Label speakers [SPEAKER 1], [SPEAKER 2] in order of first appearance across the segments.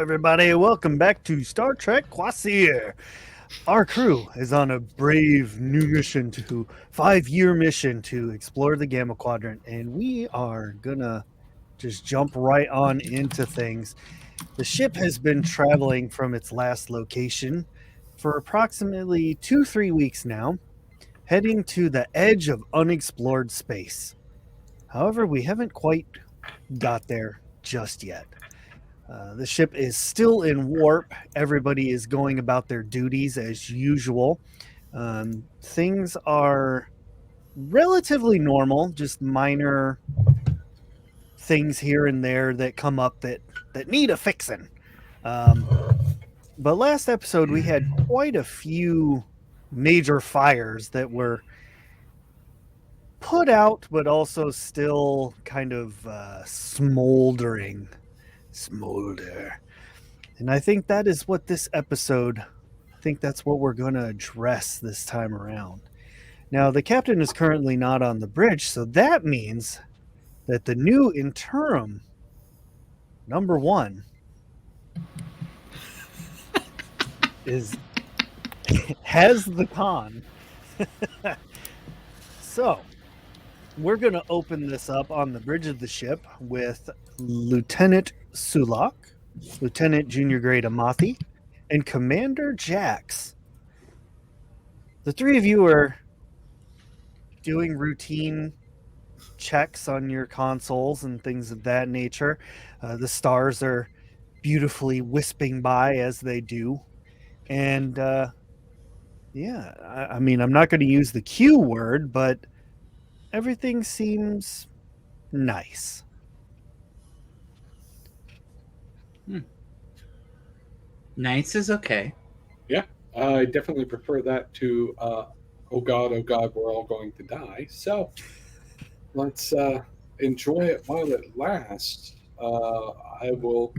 [SPEAKER 1] everybody. Welcome back to Star Trek Kvasir. Our crew is on a brave new mission 5-year mission to explore the Gamma Quadrant, and we are gonna just jump right on into things. The ship has been traveling from its last location for approximately 2-3 weeks now, heading to the edge of unexplored space. However, we haven't quite got there just yet. The ship is still in warp. Everybody is going about their duties as usual. Things are relatively normal, just minor things here and there that come up that need a fixing. Um, but last episode, we had quite a few major fires that were put out, but also still kind of smoldering. Smolder. And I think that is what this episode, I think that's what we're going to address this time around. Now, the captain is currently not on the bridge, so that means that the new interim number one is has the con. So, we're going to open this up on the bridge of the ship with Lieutenant Sulak, Lieutenant Junior Grade Amathi, and Commander Jax. The three of you are doing routine checks on your consoles and things of that nature. The stars are beautifully wisping by as they do. And yeah, I mean, I'm not going to use the Q word, but everything seems nice.
[SPEAKER 2] Nice is okay.
[SPEAKER 3] Yeah, I definitely prefer that to, oh God, we're all going to die. So let's enjoy it while it lasts. I will.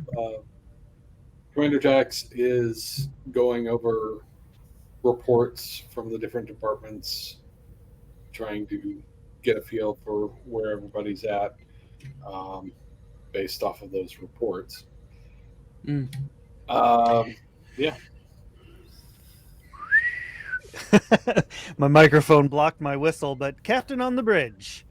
[SPEAKER 3] Commander Jax is going over reports from the different departments, trying to get a feel for where everybody's at based off of those reports. Yeah.
[SPEAKER 1] My microphone blocked my whistle, but Captain on the bridge.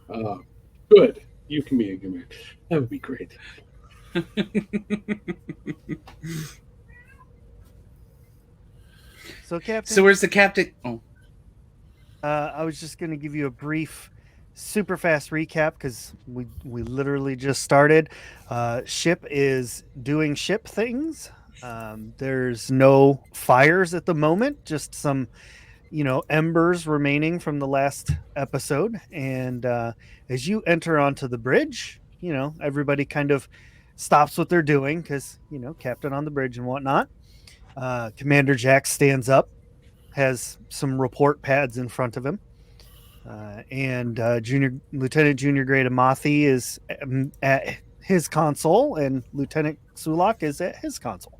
[SPEAKER 3] Good. You can be a commander. That would be great.
[SPEAKER 1] So, Captain.
[SPEAKER 2] So where's the captain? Oh,
[SPEAKER 1] I was just going to give you a brief, super fast recap because we literally just started. Ship is doing ship things. There's no fires at the moment, just some, embers remaining from the last episode. And as you enter onto the bridge, everybody kind of stops what they're doing because, captain on the bridge and whatnot. Commander Jack stands up, has some report pads in front of him. And Lieutenant Junior Grade Amathi is at his console, and Lieutenant Sulak is at his console.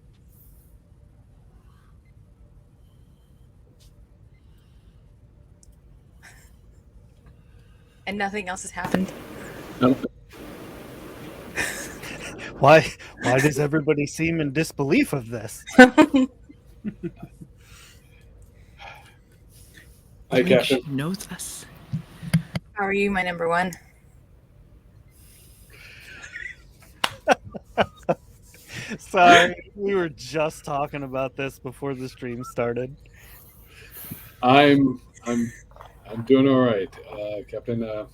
[SPEAKER 4] And nothing else has happened.
[SPEAKER 1] Why does everybody seem in disbelief of this?
[SPEAKER 3] Hi, Captain.
[SPEAKER 2] she knows us.
[SPEAKER 4] How are you, my number one?
[SPEAKER 1] Sorry, we were just talking about this before the stream started.
[SPEAKER 3] I'm doing all right, Captain.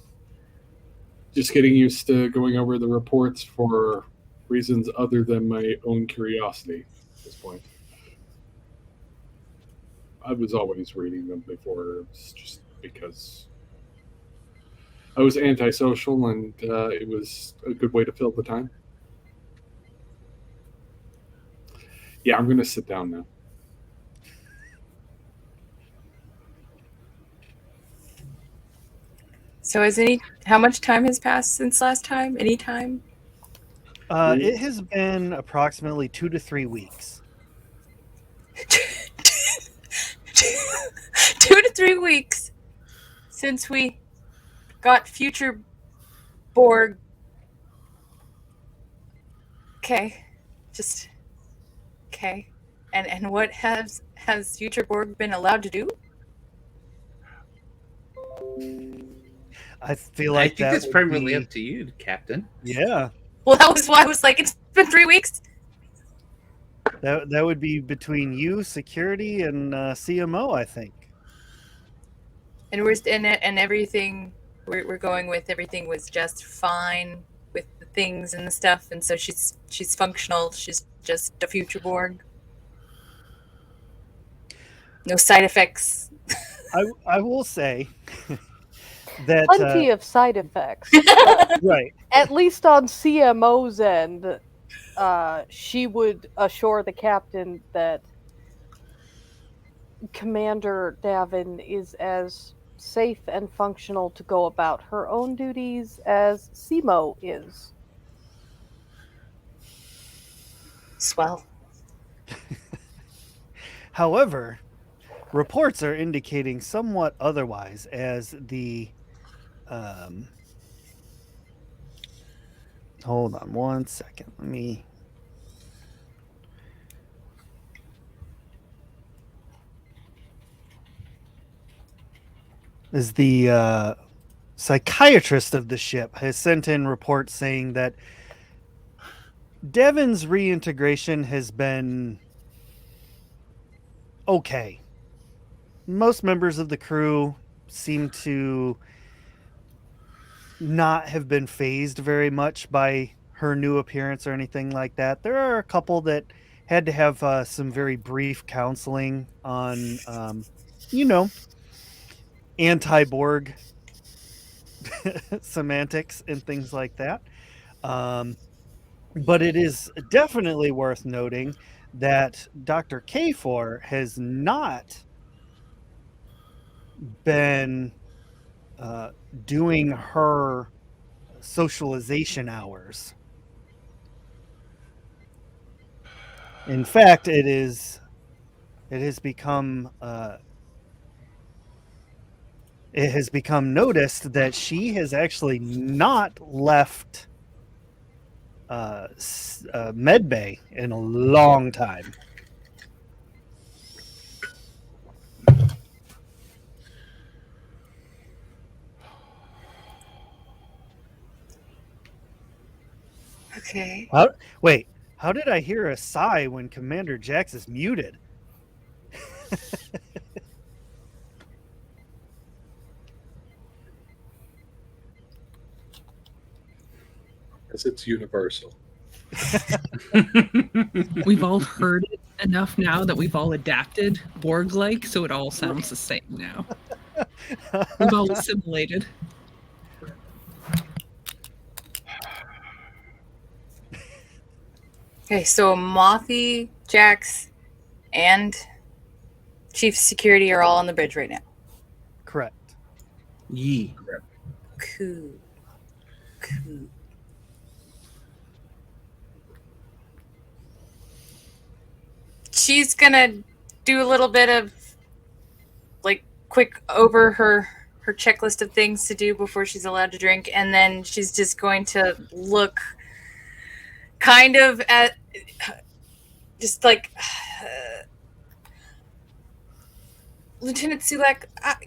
[SPEAKER 3] Just getting used to going over the reports for reasons other than my own curiosity at this point. I was always reading them before. It was just because I was antisocial, and it was a good way to fill the time. Yeah, I'm going to sit down now.
[SPEAKER 4] So how much time has passed since last time? Any time?
[SPEAKER 1] It has been approximately 2 to 3 weeks.
[SPEAKER 4] 2 to 3 weeks since we got future Borg. Okay. Just okay. And what has future Borg been allowed to do?
[SPEAKER 1] I feel
[SPEAKER 2] I
[SPEAKER 1] like
[SPEAKER 2] think
[SPEAKER 1] that
[SPEAKER 2] that's
[SPEAKER 1] would
[SPEAKER 2] primarily
[SPEAKER 1] be,
[SPEAKER 2] up to you, Captain.
[SPEAKER 1] yeah,
[SPEAKER 4] Well, that was why I was like, it's been 3 weeks.
[SPEAKER 1] that would be between you, security, and CMO, I think.
[SPEAKER 4] And we're and everything we're going with everything was just fine with the things and the stuff, and so she's functional. She's just a future Borg. No side effects.
[SPEAKER 1] I will say that
[SPEAKER 5] Plenty of side effects. But
[SPEAKER 1] right.
[SPEAKER 5] at least on CMO's end, she would assure the captain that Commander Davin is as safe and functional to go about her own duties as Simo is.
[SPEAKER 4] Swell.
[SPEAKER 1] However, reports are indicating somewhat otherwise, as the hold on one second. Let me. Is the psychiatrist of the ship has sent in reports saying that Devin's reintegration has been okay. Most members of the crew seem to not have been phased very much by her new appearance or anything like that. There are a couple that had to have some very brief counseling on, you know, anti-Borg semantics and things like that. But it is definitely worth noting that Dr. K4 has not been doing her socialization hours. In fact, it has become noticed that she has actually not left medbay in a long time.
[SPEAKER 4] Okay.
[SPEAKER 1] Wait, how did I hear a sigh when Commander Jax is muted?
[SPEAKER 3] Because it's universal.
[SPEAKER 6] We've all heard it enough now that we've all adapted Borg-like, so it all sounds the same now. We've all assimilated.
[SPEAKER 4] Okay, so Mothy, Jax, and Chief Security are all on the bridge right now.
[SPEAKER 1] Correct.
[SPEAKER 2] Yee.
[SPEAKER 4] Cool. Cool. She's gonna do a little bit of like quick over her checklist of things to do before she's allowed to drink, and then she's just going to look kind of at just like Lieutenant Sulak,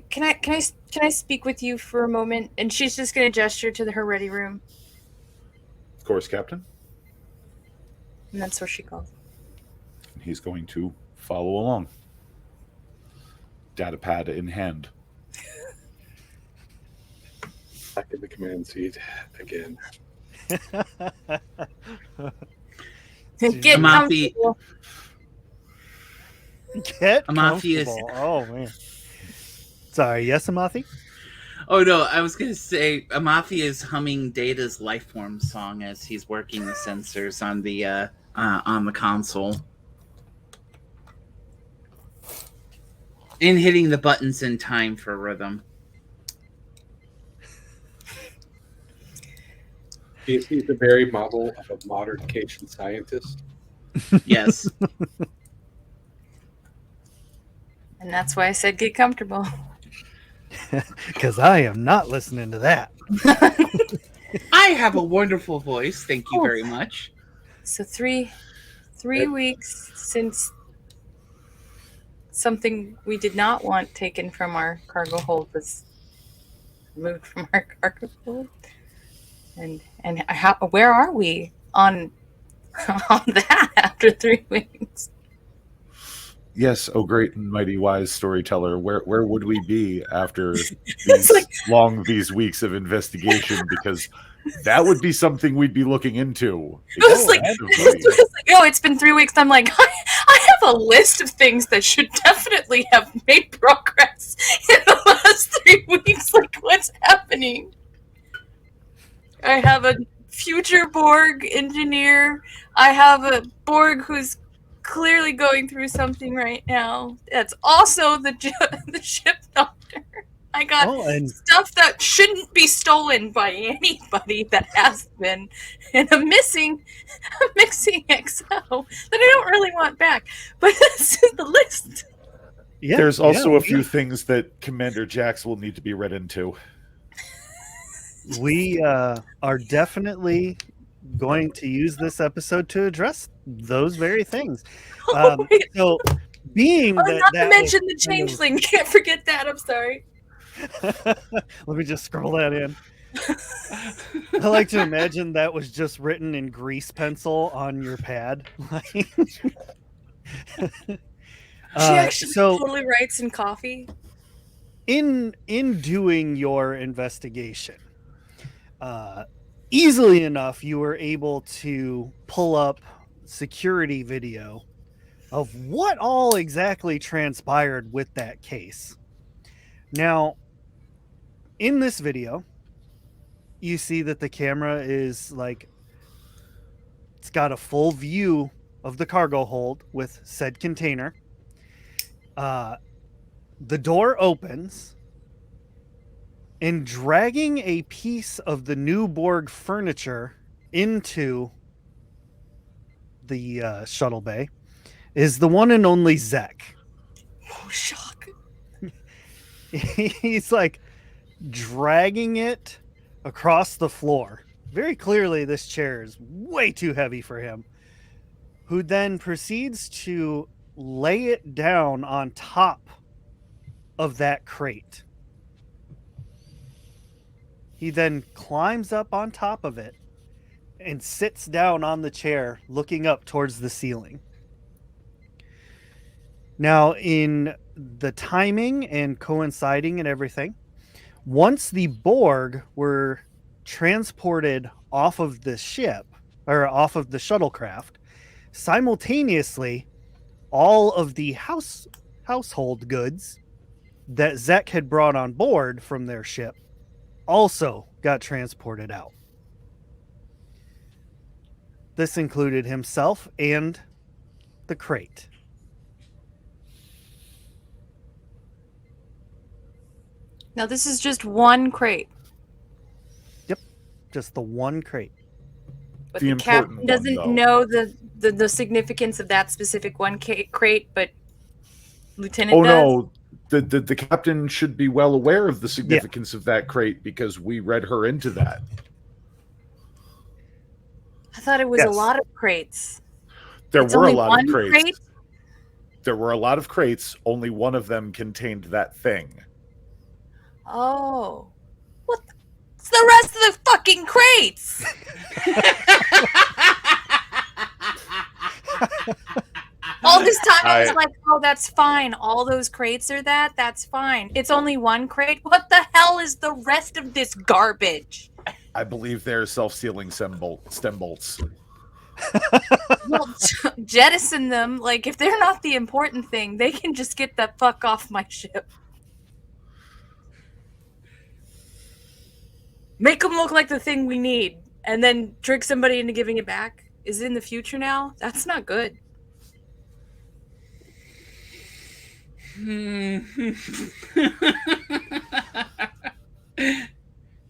[SPEAKER 4] can I speak with you for a moment? And she's just going to gesture to her ready room,
[SPEAKER 7] Of course, Captain.
[SPEAKER 4] and that's where she goes.
[SPEAKER 7] He's going to follow along. Data pad in hand.
[SPEAKER 3] Back in the command seat again.
[SPEAKER 4] Get
[SPEAKER 2] Amafi-
[SPEAKER 4] comfortable.
[SPEAKER 1] Get
[SPEAKER 2] Amafi is-
[SPEAKER 1] comfortable. Oh man. Sorry. Yes, Amafi.
[SPEAKER 2] Oh no, I was gonna say Amafi is humming Data's Lifeform song as he's working the sensors on the console. And hitting the buttons in time for rhythm.
[SPEAKER 3] He's the very model of a modern Cation scientist.
[SPEAKER 2] Yes.
[SPEAKER 4] And that's why I said get comfortable.
[SPEAKER 1] Because I am not listening to that.
[SPEAKER 2] I have a wonderful voice. Thank you very much.
[SPEAKER 4] So three weeks since something we did not want taken from our cargo hold was removed from our cargo hold. And where are we on that after 3 weeks?
[SPEAKER 7] Yes, oh great and mighty wise storyteller, where would we be after
[SPEAKER 4] It's
[SPEAKER 7] these weeks of investigation? Because that would be something we'd be looking into.
[SPEAKER 4] I was like, oh, it's been 3 weeks. I'm like, I have a list of things that should definitely have made progress in the last 3 weeks. Like, what's happening? I have a future Borg engineer. I have a Borg who's clearly going through something right now. That's also the ship doctor. I got stuff that shouldn't be stolen by anybody that has been, and a missing XO that I don't really want back. But this is the list.
[SPEAKER 1] Yeah,
[SPEAKER 7] there's also a few things that Commander Jax will need to be read into.
[SPEAKER 1] We are definitely going to use this episode to address those very things. So, being
[SPEAKER 4] not
[SPEAKER 1] that
[SPEAKER 4] to mention the changeling, can't forget that. I'm sorry.
[SPEAKER 1] Let me just scroll that in. I like to imagine that was just written in grease pencil on your pad.
[SPEAKER 4] She actually totally writes in coffee.
[SPEAKER 1] In doing your investigation, easily enough, you were able to pull up security video of what all exactly transpired with that case. Now, in this video, you see that the camera is like, it's got a full view of the cargo hold with said container. The door opens, and dragging a piece of the new Borg furniture into the shuttle bay is the one and only Zek.
[SPEAKER 4] Oh, shock.
[SPEAKER 1] He's like dragging it across the floor. Very clearly, this chair is way too heavy for him. Who then proceeds to lay it down on top of that crate. He then climbs up on top of it and sits down on the chair, looking up towards the ceiling. Now, in the timing and coinciding and everything, once the Borg were transported off of the ship, or off of the shuttlecraft, simultaneously, all of the household goods that Zek had brought on board from their ship also got transported out. This included himself and the crate.
[SPEAKER 4] Now, this is just one crate.
[SPEAKER 1] Yep, just the one crate.
[SPEAKER 4] But the captain doesn't know the significance of that specific one crate, but Lieutenant does.
[SPEAKER 7] No, the captain should be well aware of the significance of that crate because we read her into that.
[SPEAKER 4] I thought it was a lot of crates.
[SPEAKER 7] There were a lot of crates. Crate? There were a lot of crates. Only one of them contained that thing.
[SPEAKER 4] Oh. What? It's the rest of the fucking crates! All this time I was like, oh, that's fine. All those crates are that's fine. It's only one crate? What the hell is the rest of this garbage?
[SPEAKER 7] I believe they're self-sealing stem bolts.
[SPEAKER 4] Well, jettison them. Like, if they're not the important thing, they can just get the fuck off my ship. Make them look like the thing we need, and then trick somebody into giving it back. Is it in the future now? That's not good.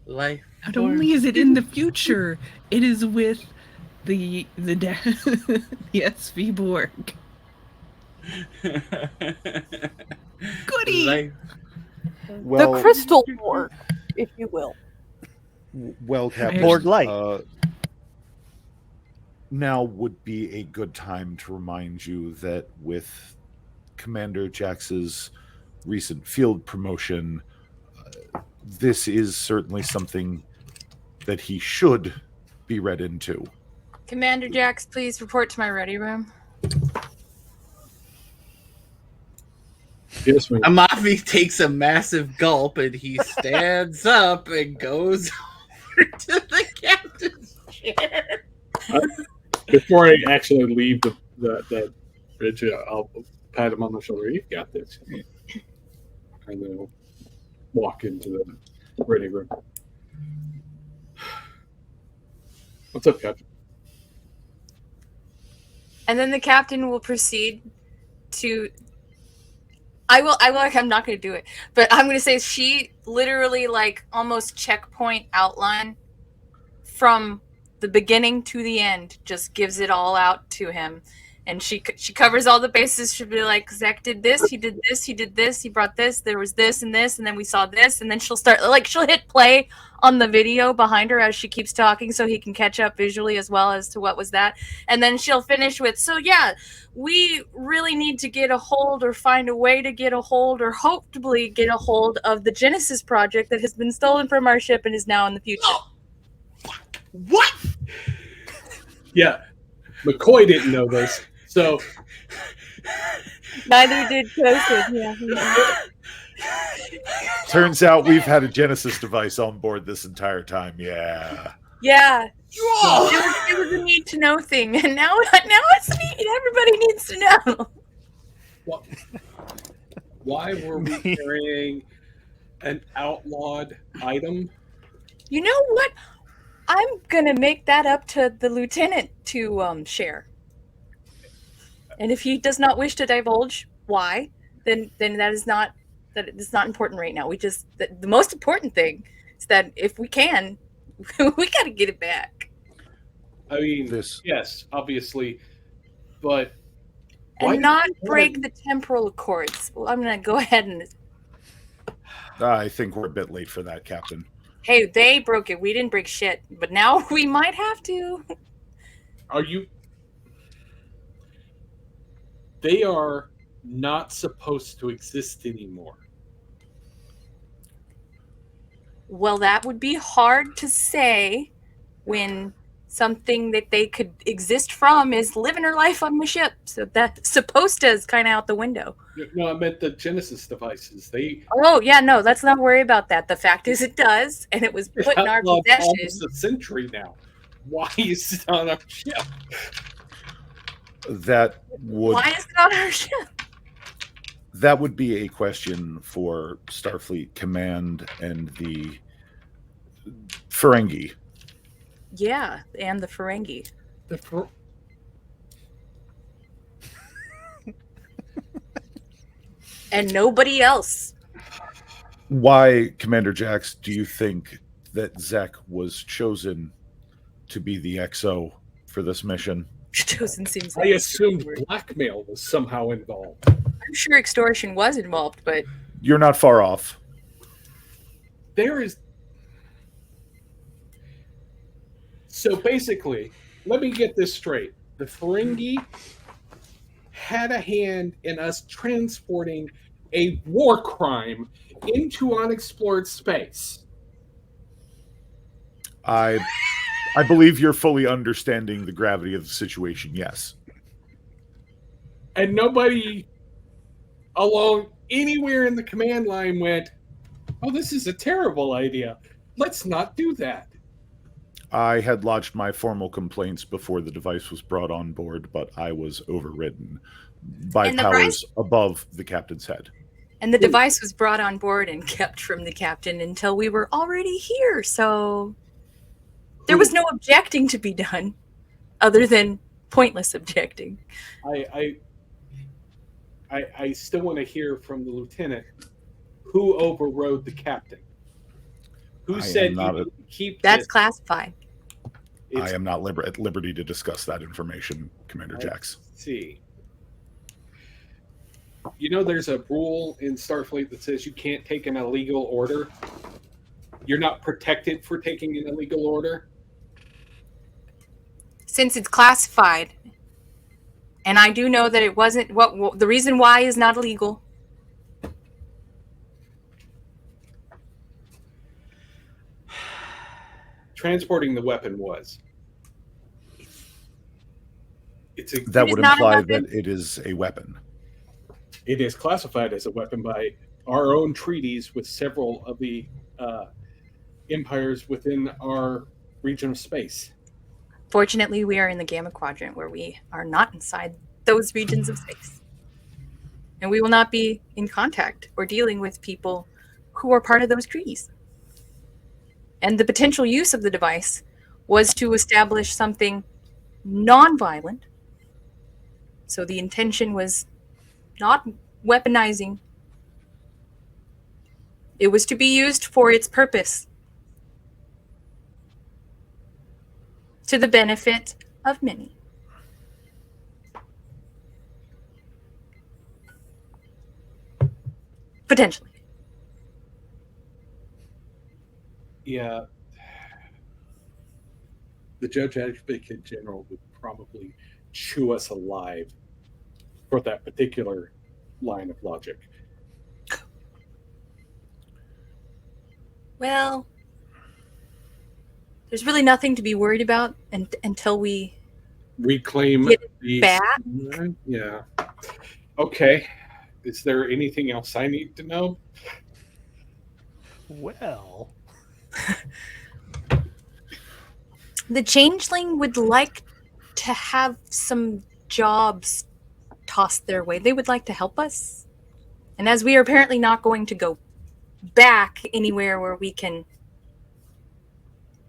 [SPEAKER 2] Life.
[SPEAKER 6] Not only is it in the future, it is with the SV Borg.
[SPEAKER 4] Goody.
[SPEAKER 5] The crystal Borg, if you will.
[SPEAKER 7] Well, Captain,
[SPEAKER 1] Borg light.
[SPEAKER 7] Now would be a good time to remind you that with Commander Jax's recent field promotion, this is certainly something that he should be read into.
[SPEAKER 4] Commander Jax, please report to my ready room.
[SPEAKER 3] Yes, ma'am.
[SPEAKER 2] Amafi takes a massive gulp and he stands up and goes over to the captain's chair.
[SPEAKER 3] Before I actually leave the bridge, I'll pat him on the shoulder. You've got this. And then we'll walk into the ready room. What's up, Captain?
[SPEAKER 4] And then the captain will proceed to. I'm not going to do it, but I'm going to say she literally like almost checkpoint outline from the beginning to the end, just gives it all out to him. And she covers all the bases. She'll be like, Zach did this, he did this, he did this, he brought this, there was this, and then we saw this. And then she'll start, like, she'll hit play on the video behind her as she keeps talking so he can catch up visually as well as to what was that. And then she'll finish with, so yeah, we really need to get a hold or find a way to get a hold or hopefully get a hold of the Genesis project that has been stolen from our ship and is now in the future.
[SPEAKER 2] What?
[SPEAKER 3] Yeah, McCoy didn't know this, so
[SPEAKER 4] Neither did Joseph. Yeah.
[SPEAKER 7] Turns out we've had a Genesis device on board this entire time. Yeah.
[SPEAKER 4] Yeah. It was a need to know thing, and now it's neat. Everybody needs to know.
[SPEAKER 3] why were we carrying an outlawed item?
[SPEAKER 4] You know what? I'm gonna make that up to the lieutenant to share. And if he does not wish to divulge why, then that is not important right now. The most important thing is that if we can, we got to get it back.
[SPEAKER 3] I mean, yes, obviously, but
[SPEAKER 4] and not break the temporal accords. Well, I'm gonna go ahead and.
[SPEAKER 7] I think we're a bit late for that, Captain.
[SPEAKER 4] Hey, they broke it. We didn't break shit, but now we might have to.
[SPEAKER 3] Are you? They are not supposed to exist anymore.
[SPEAKER 4] Well, that would be hard to say when something that they could exist from is living her life on my ship. So that's supposed to is kind of out the window.
[SPEAKER 3] No, I meant the Genesis devices.
[SPEAKER 4] Oh, yeah, no, let's not worry about that. The fact is it does, and it was put in our possession.
[SPEAKER 3] Almost a century now. Why is it on our ship?
[SPEAKER 4] Why is it on our ship?
[SPEAKER 7] That would be a question for Starfleet Command and the Ferengi.
[SPEAKER 4] Yeah, and the Ferengi. And nobody else.
[SPEAKER 7] Why, Commander Jax, do you think that Zach was chosen to be the XO for this mission?
[SPEAKER 4] Chosen seems.
[SPEAKER 3] I assumed blackmail was somehow involved.
[SPEAKER 4] I'm sure extortion was involved, but
[SPEAKER 7] you're not far off.
[SPEAKER 3] There is. So basically, let me get this straight. The Ferengi had a hand in us transporting a war crime into unexplored space.
[SPEAKER 7] I believe you're fully understanding the gravity of the situation, yes.
[SPEAKER 3] And nobody along anywhere in the command line went, oh, this is a terrible idea. Let's not do that.
[SPEAKER 7] I had lodged my formal complaints before the device was brought on board, but I was overridden by powers above the captain's head.
[SPEAKER 4] And the device was brought on board and kept from the captain until we were already here, so there was no objecting to be done other than pointless objecting.
[SPEAKER 3] I still want to hear from the lieutenant who overrode the captain. Who said you keep
[SPEAKER 4] that's classified.
[SPEAKER 7] I am not at liberty to discuss that information, Commander Jax.
[SPEAKER 3] See. You know there's a rule in Starfleet that says you can't take an illegal order? You're not protected for taking an illegal order?
[SPEAKER 4] Since it's classified, and I do know that it wasn't what the reason why is not illegal.
[SPEAKER 3] Transporting the weapon was.
[SPEAKER 7] That
[SPEAKER 4] It is
[SPEAKER 7] would
[SPEAKER 4] not a
[SPEAKER 7] imply
[SPEAKER 4] weapon.
[SPEAKER 7] that it is a weapon.
[SPEAKER 3] It is classified as a weapon by our own treaties with several of the empires within our region of space.
[SPEAKER 4] Fortunately, we are in the Gamma Quadrant where we are not inside those regions of space. And we will not be in contact or dealing with people who are part of those treaties. And the potential use of the device was to establish something non-violent. So the intention was not weaponizing. It was to be used for its purpose, to the benefit of many. Potentially.
[SPEAKER 3] Yeah. The Judge Advocate General would probably chew us alive for that particular line of logic.
[SPEAKER 4] Well, there's really nothing to be worried about until we
[SPEAKER 3] Reclaim
[SPEAKER 4] get it
[SPEAKER 3] the
[SPEAKER 4] back.
[SPEAKER 3] Yeah. Okay. Is there anything else I need to know?
[SPEAKER 1] Well,
[SPEAKER 4] The changeling would like to have some jobs tossed their way. They would like to help us. And as we are apparently not going to go back anywhere where we can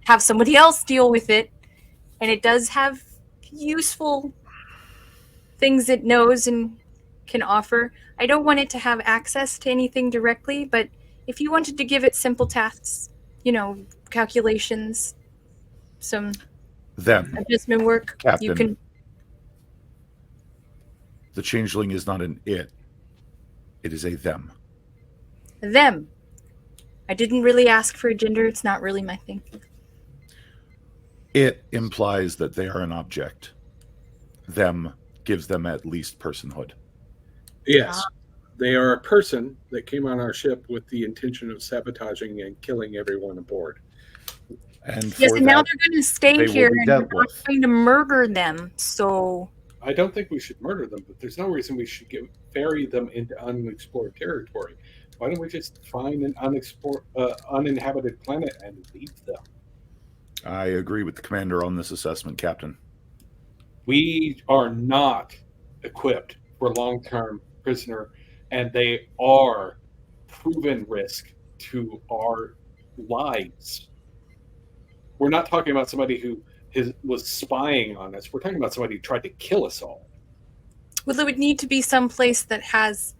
[SPEAKER 4] have somebody else deal with it, and it does have useful things it knows and can offer. I don't want it to have access to anything directly, but if you wanted to give it simple tasks, calculations, some
[SPEAKER 7] Them.
[SPEAKER 4] adjustment work, you
[SPEAKER 7] Captain.
[SPEAKER 4] can.
[SPEAKER 7] The changeling is not an it. It is a them.
[SPEAKER 4] Them. I didn't really ask for a gender. It's not really my thing.
[SPEAKER 7] It implies that they are an object. Them gives them at least personhood.
[SPEAKER 3] Yes. They are a person that came on our ship with the intention of sabotaging and killing everyone aboard.
[SPEAKER 7] And
[SPEAKER 4] Yes,
[SPEAKER 7] for
[SPEAKER 4] and now
[SPEAKER 7] that,
[SPEAKER 4] they're going to stay
[SPEAKER 7] they will
[SPEAKER 4] here
[SPEAKER 7] be
[SPEAKER 4] and
[SPEAKER 7] dealt
[SPEAKER 4] we're not
[SPEAKER 7] with.
[SPEAKER 4] going to murder them. So
[SPEAKER 3] I don't think we should murder them, but there's no reason we should ferry them into unexplored territory. Why don't we just find an uninhabited planet and leave them?
[SPEAKER 7] I agree with the commander on this assessment, Captain.
[SPEAKER 3] We are not equipped for long-term prisoner, and they are proven risk to our lives. We're not talking about somebody who was spying on us. We're talking about somebody who tried to kill us all.
[SPEAKER 4] well, it would need to be someplace that has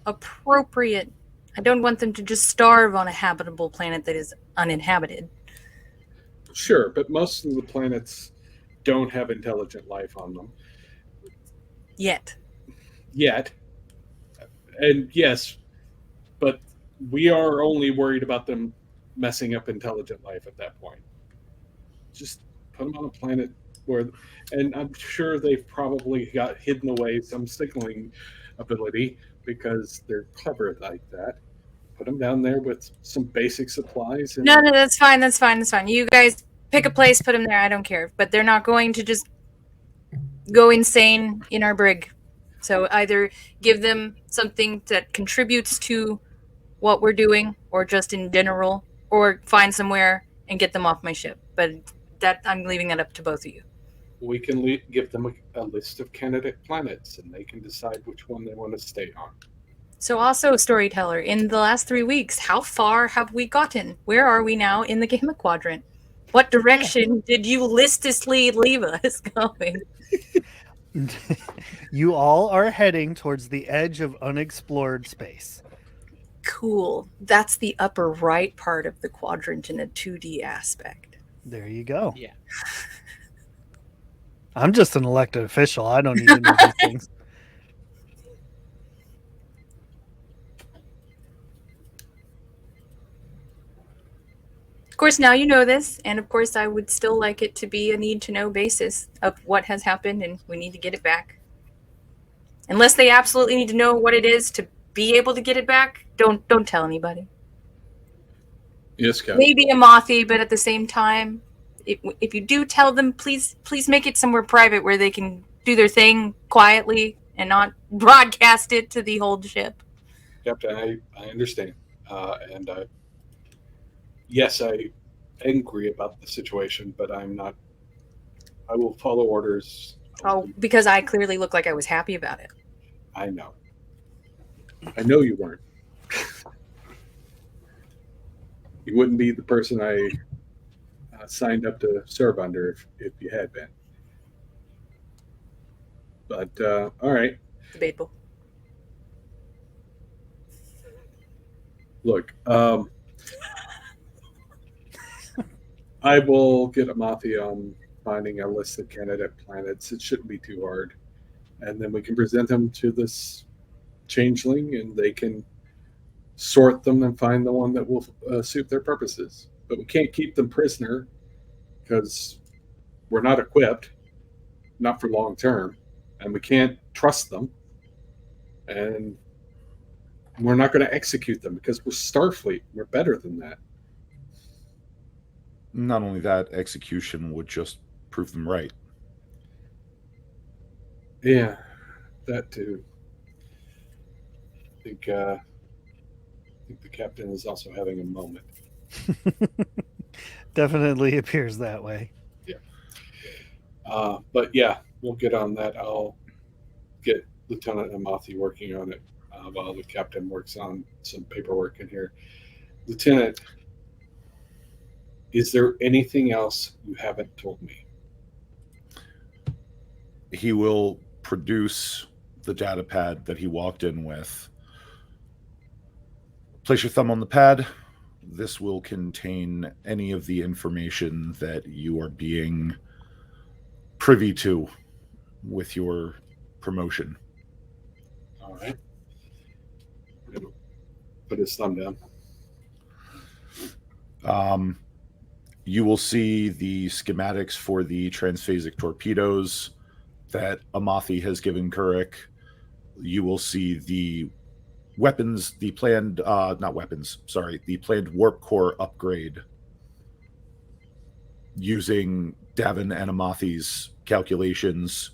[SPEAKER 4] appropriate. I don't want them to just starve on a habitable planet that is uninhabited.
[SPEAKER 3] Sure, but most of the planets don't have intelligent life on them
[SPEAKER 4] Yet.
[SPEAKER 3] And yes, but we are only worried about them messing up intelligent life at that point. Just put them on a planet where, and I'm sure they've probably got hidden away some signaling ability because they're clever like that. Put them down there with some basic supplies. And
[SPEAKER 4] No, that's fine. That's fine. That's fine. You guys pick a place, put them there. I don't care. But they're not going to just go insane in our brig. So either give them something that contributes to what we're doing, or just in general, or find somewhere and get them off my ship. But that I'm leaving that up to both of you.
[SPEAKER 3] we can give them a list of candidate planets, and they can decide which one they want to stay on.
[SPEAKER 4] So also, storyteller, in the last 3 weeks, how far have we gotten? Where are we now in the Gamma Quadrant? What direction did you listlessly leave us going?
[SPEAKER 1] you all are heading towards the edge of unexplored space.
[SPEAKER 4] Cool. That's the upper right part of the quadrant in a 2D aspect.
[SPEAKER 1] There you go.
[SPEAKER 2] Yeah.
[SPEAKER 1] I'm just an elected official. I don't need to know these things.
[SPEAKER 4] course, now you know this, and of course, I would still like it to be a need-to-know basis of what has happened, and we need to get it back. Unless they absolutely need to know what it is to be able to get it back, don't tell anybody.
[SPEAKER 3] Yes, Captain.
[SPEAKER 4] Maybe a Mothy, but at the same time, if you do tell them, please make it somewhere private where they can do their thing quietly and not broadcast it to the whole ship.
[SPEAKER 3] Captain, I understand. And yes, I angry about the situation, but I'm not. I will follow orders.
[SPEAKER 4] Oh, because I clearly look like I was happy about it.
[SPEAKER 3] I know. I know you weren't. You wouldn't be the person I signed up to serve under if you had been. But all right.
[SPEAKER 4] Debatable.
[SPEAKER 3] Look, I will get Amathi on finding a list of candidate planets. It shouldn't be too hard. And then we can present them to this changeling, and they can sort them and find the one that will suit their purposes. But we can't keep them prisoner because we're not equipped, not for long term, and we can't trust them. And we're not going to execute them because we're Starfleet. We're better than that.
[SPEAKER 7] Not only that, execution would just prove them right.
[SPEAKER 3] Yeah, that too. I think the captain is also having a moment.
[SPEAKER 1] Definitely appears that way.
[SPEAKER 3] But yeah, we'll get on that. I'll get Lieutenant Amathi working on it while the captain works on some paperwork in here. Lieutenant, is there anything else you haven't told me?
[SPEAKER 7] He will produce the data pad that he walked in with. Place your thumb on the pad. This will contain any of the information that you are being privy to with your promotion.
[SPEAKER 3] All right. Put his thumb down.
[SPEAKER 7] You will see the schematics for the transphasic torpedoes that Amathi has given Kurik. You will see the weapons, the planned, the planned warp core upgrade using Davin and Amathi's calculations,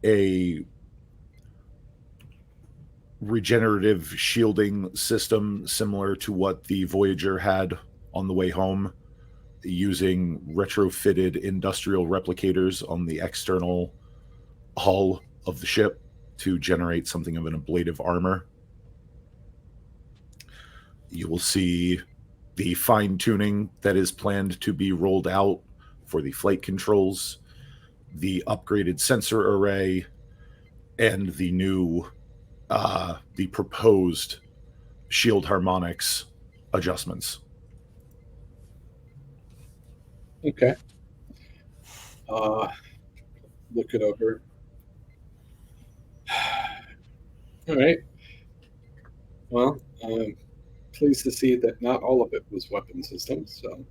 [SPEAKER 7] a regenerative shielding system similar to what the Voyager had on the way home, using retrofitted industrial replicators on the external hull of the ship to generate something of an ablative armor. You will see the fine-tuning that is planned to be rolled out for the flight controls, the upgraded sensor array, and the new, the proposed shield harmonics adjustments.
[SPEAKER 3] Okay. Look it over. All right. Well, I'm pleased to see that not all of it was weapon systems. So,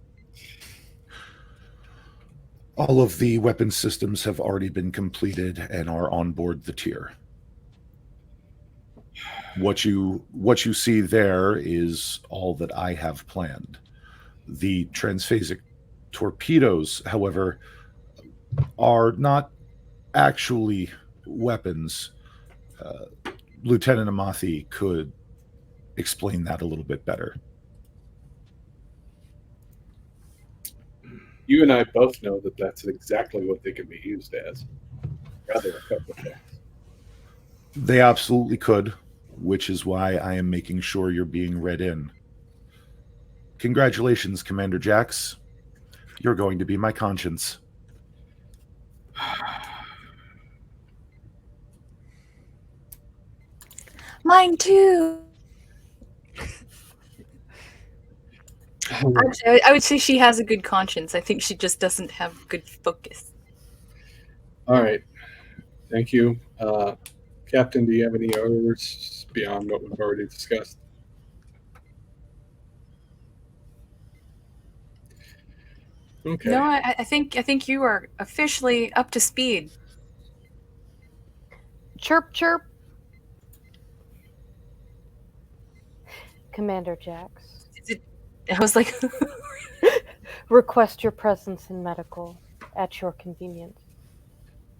[SPEAKER 7] all of the weapon systems have already been completed and are on board the tier. What you see there is all that I have planned. The transphasic torpedoes, however, are not actually weapons. Lieutenant Amathi could explain that a little bit better.
[SPEAKER 3] you and I both know that that's exactly what they can be used as. Rather a couple of things.
[SPEAKER 7] They absolutely could, which is why I am making sure you're being read in. Congratulations, Commander Jax. You're going to be my conscience.
[SPEAKER 4] Mine too. Actually, I would say she has a good conscience. I think she just doesn't have good focus.
[SPEAKER 3] All right. Thank you. Captain, do you have any orders beyond what we've already discussed? Okay.
[SPEAKER 4] No, I think you are officially up to speed.
[SPEAKER 5] Chirp, chirp. Commander Jax,
[SPEAKER 4] I was like,
[SPEAKER 5] request your presence in medical at your convenience.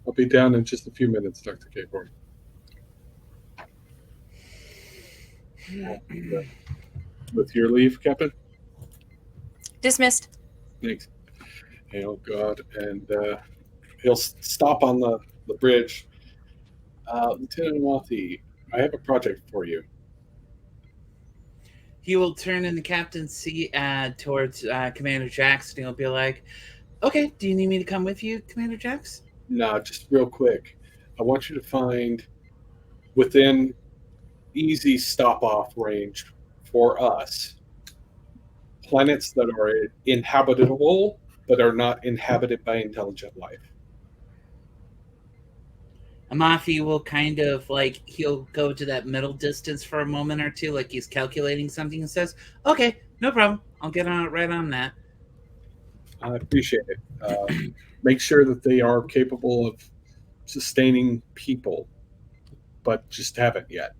[SPEAKER 3] I'll be down in just a few minutes, Dr. Capor. With your leave, Captain.
[SPEAKER 4] dismissed.
[SPEAKER 3] Thanks. Oh God, and he'll stop on the bridge. Lieutenant Wathi, I have a project for you.
[SPEAKER 2] He will turn in the captain's seat towards Commander Jackson. He'll be like, "Okay, do you need me to come with you, Commander Jax?"
[SPEAKER 3] Nah, just real quick. I want you to find within easy stop-off range for us planets that are inhabitable but are not inhabited by intelligent life.
[SPEAKER 2] Amafi will kind of like, he'll go to that middle distance for a moment or two, like he's calculating something, and says, "Okay, no problem. I'll get on right on that."
[SPEAKER 3] I appreciate it. Make sure that they are capable of sustaining people, but just haven't yet.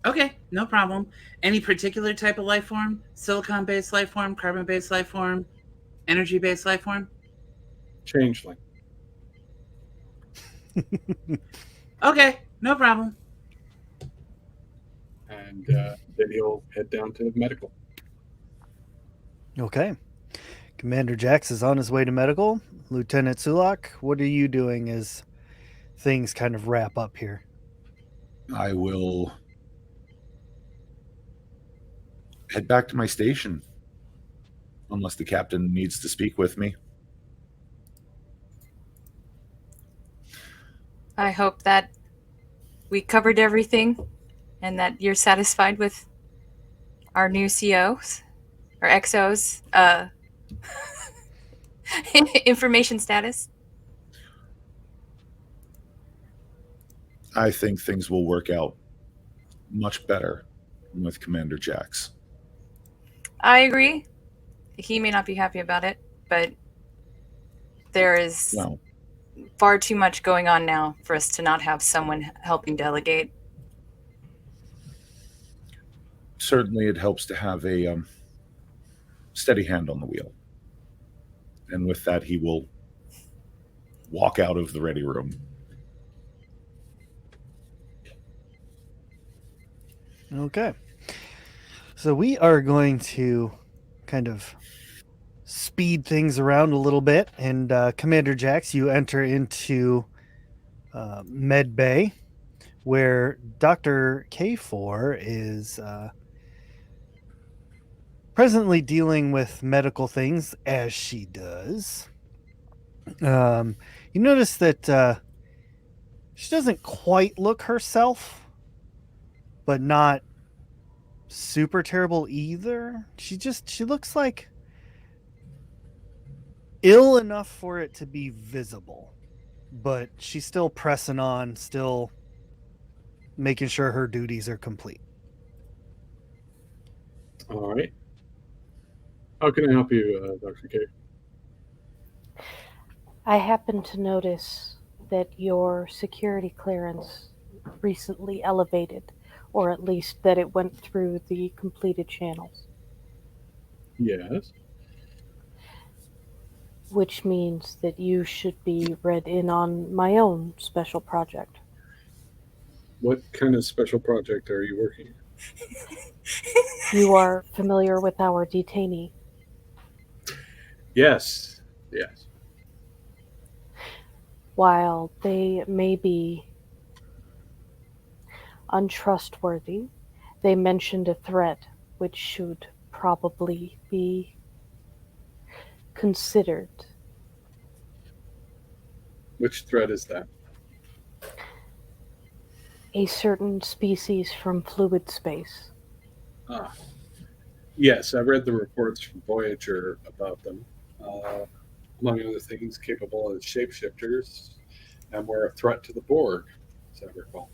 [SPEAKER 2] Okay, no problem. Any particular type of life form? Silicon-based life form, carbon-based life form, energy-based life form?
[SPEAKER 3] Changeling.
[SPEAKER 2] Okay, no problem.
[SPEAKER 3] And then he'll head down to medical.
[SPEAKER 1] Okay. Commander Jax is on his way to medical. Lieutenant Sulak, what are you doing as things kind of wrap up here?
[SPEAKER 7] I will head back to my station, unless the captain needs to speak with me.
[SPEAKER 4] I hope that we covered everything and that you're satisfied with our new COs or XOs information status.
[SPEAKER 7] I think things will work out much better with Commander Jax.
[SPEAKER 4] I agree. He may not be happy about it, but there is
[SPEAKER 7] Well,
[SPEAKER 4] far too much going on now for us to not have someone helping delegate.
[SPEAKER 7] certainly it helps to have a steady hand on the wheel. And with that, he will walk out of the ready room.
[SPEAKER 1] Okay. So we are going to kind of speed things around a little bit. And Commander Jax, you enter into Med Bay, where Dr. K4 is presently dealing with medical things, as she does. You notice that she doesn't quite look herself, but not super terrible either. She looks like ill enough for it to be visible, but she's still pressing on, still making sure her duties are complete.
[SPEAKER 3] All right. How can I help you, Dr. K?
[SPEAKER 5] I happen to notice that your security clearance recently elevated, or at least that it went through the completed channels,
[SPEAKER 3] Yes.
[SPEAKER 5] which means that you should be read in on my own special project.
[SPEAKER 3] What kind of special project are you working on?
[SPEAKER 5] You are familiar with our detainee.
[SPEAKER 3] Yes. Yes.
[SPEAKER 5] While they may be untrustworthy, they mentioned a threat which should probably be considered.
[SPEAKER 3] Which threat is that?
[SPEAKER 5] A certain species from fluid space.
[SPEAKER 3] Ah. Yes, I read the reports from Voyager about them. Among other things, capable of shapeshifters, and were a threat to the Borg, as I recall.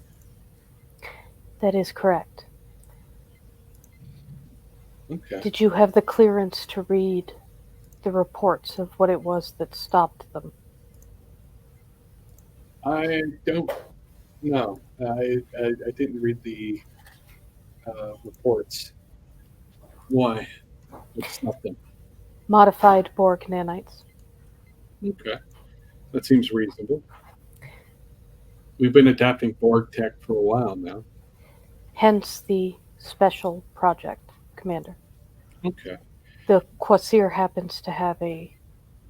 [SPEAKER 5] That is correct.
[SPEAKER 3] Okay.
[SPEAKER 5] Did you have the clearance to read the reports of what it was that stopped them?
[SPEAKER 3] I don't know. I didn't read the reports. Why? What's nothing?
[SPEAKER 5] Modified Borg nanites.
[SPEAKER 3] Okay, that seems reasonable. We've been adapting Borg tech for a while now.
[SPEAKER 5] Hence the special project, Commander.
[SPEAKER 3] Okay.
[SPEAKER 5] The Kvasir happens to have a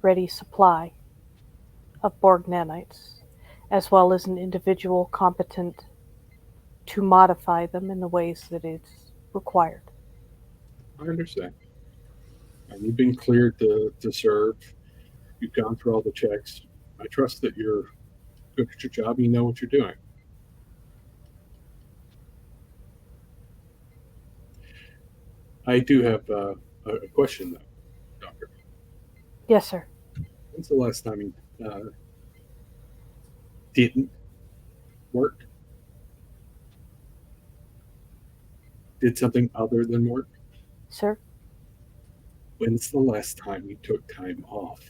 [SPEAKER 5] ready supply of Borg nanites, as well as an individual competent to modify them in the ways that it's required.
[SPEAKER 3] I understand. And you've been cleared to serve. You've gone through all the checks. I trust that you're good at your job. You know what you're doing. I do have a question, though, Doctor.
[SPEAKER 5] Yes, sir.
[SPEAKER 3] When's the last time you didn't work? Did something other than work?
[SPEAKER 5] Sir?
[SPEAKER 3] When's the last time you took time off?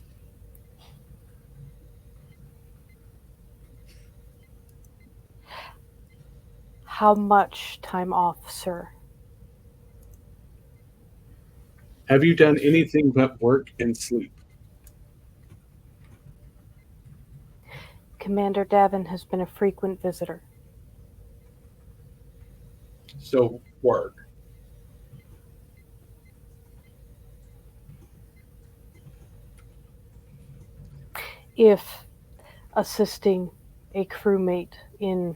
[SPEAKER 5] How much time off, sir?
[SPEAKER 3] Have you done anything but work and sleep?
[SPEAKER 5] Commander Davin has been a frequent visitor.
[SPEAKER 3] So, work.
[SPEAKER 5] If assisting a crewmate in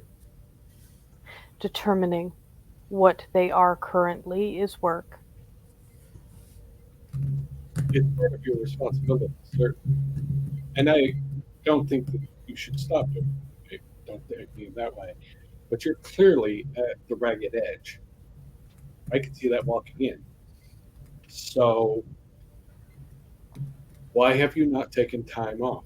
[SPEAKER 5] determining what they are currently is work,
[SPEAKER 3] It's part of your responsibility, sir. And I don't think that you should stop doing it. I don't think mean that way. But you're clearly at the ragged edge. I can see that walking in. So, why have you not taken time off?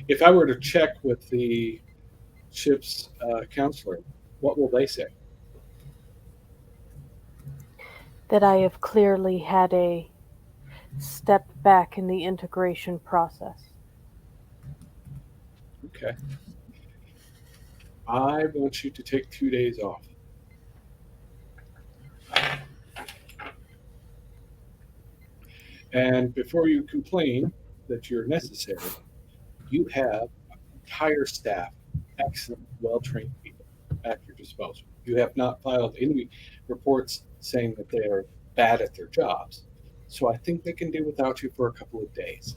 [SPEAKER 3] If I were to check with the ship's counselor, what will they say?
[SPEAKER 5] that I have clearly had a step back in the integration process.
[SPEAKER 3] Okay. I want you to take 2 days off. And before you complain that you're necessary, you have an entire staff, excellent, well trained people at your disposal. You have not filed any reports saying that they are bad at their jobs. So I think they can do without you for a couple of days.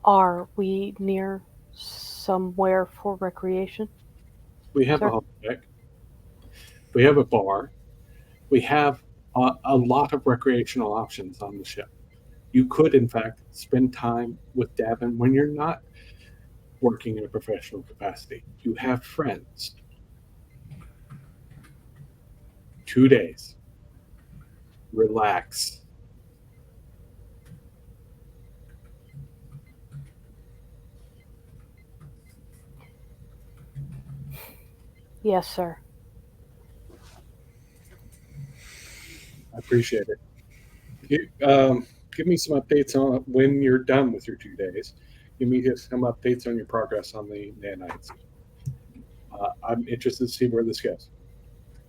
[SPEAKER 5] Are we near somewhere for recreation?
[SPEAKER 3] We have
[SPEAKER 5] Sure.
[SPEAKER 3] a home deck. We have a bar. We have a lot of recreational options on the ship. You could, in fact, spend time with Davin when you're not working in a professional capacity. You have friends. 2 days. Relax.
[SPEAKER 5] Yes, sir.
[SPEAKER 3] I appreciate it. Give me some updates on when you're done with your 2 days. Give me some updates on your progress on the nanites. I'm interested to see where this goes.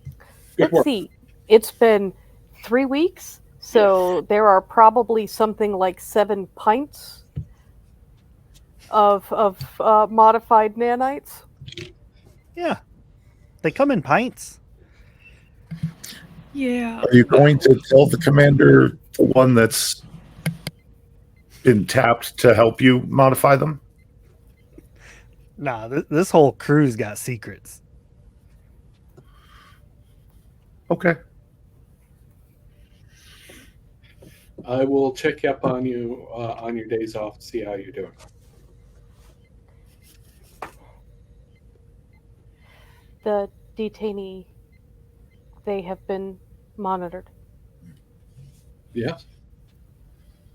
[SPEAKER 3] Good
[SPEAKER 5] Let's
[SPEAKER 3] work.
[SPEAKER 5] see. It's been 3 weeks, so there are probably something like 7 pints of modified nanites.
[SPEAKER 1] Yeah. They come in pints.
[SPEAKER 6] Yeah.
[SPEAKER 7] Are you going to tell the commander the one that's been tapped to help you modify them?
[SPEAKER 1] Nah, this whole crew's got secrets.
[SPEAKER 7] Okay.
[SPEAKER 3] I will check up on you on your days off to see how you're doing.
[SPEAKER 5] The detainee, they have been monitored.
[SPEAKER 3] Yeah.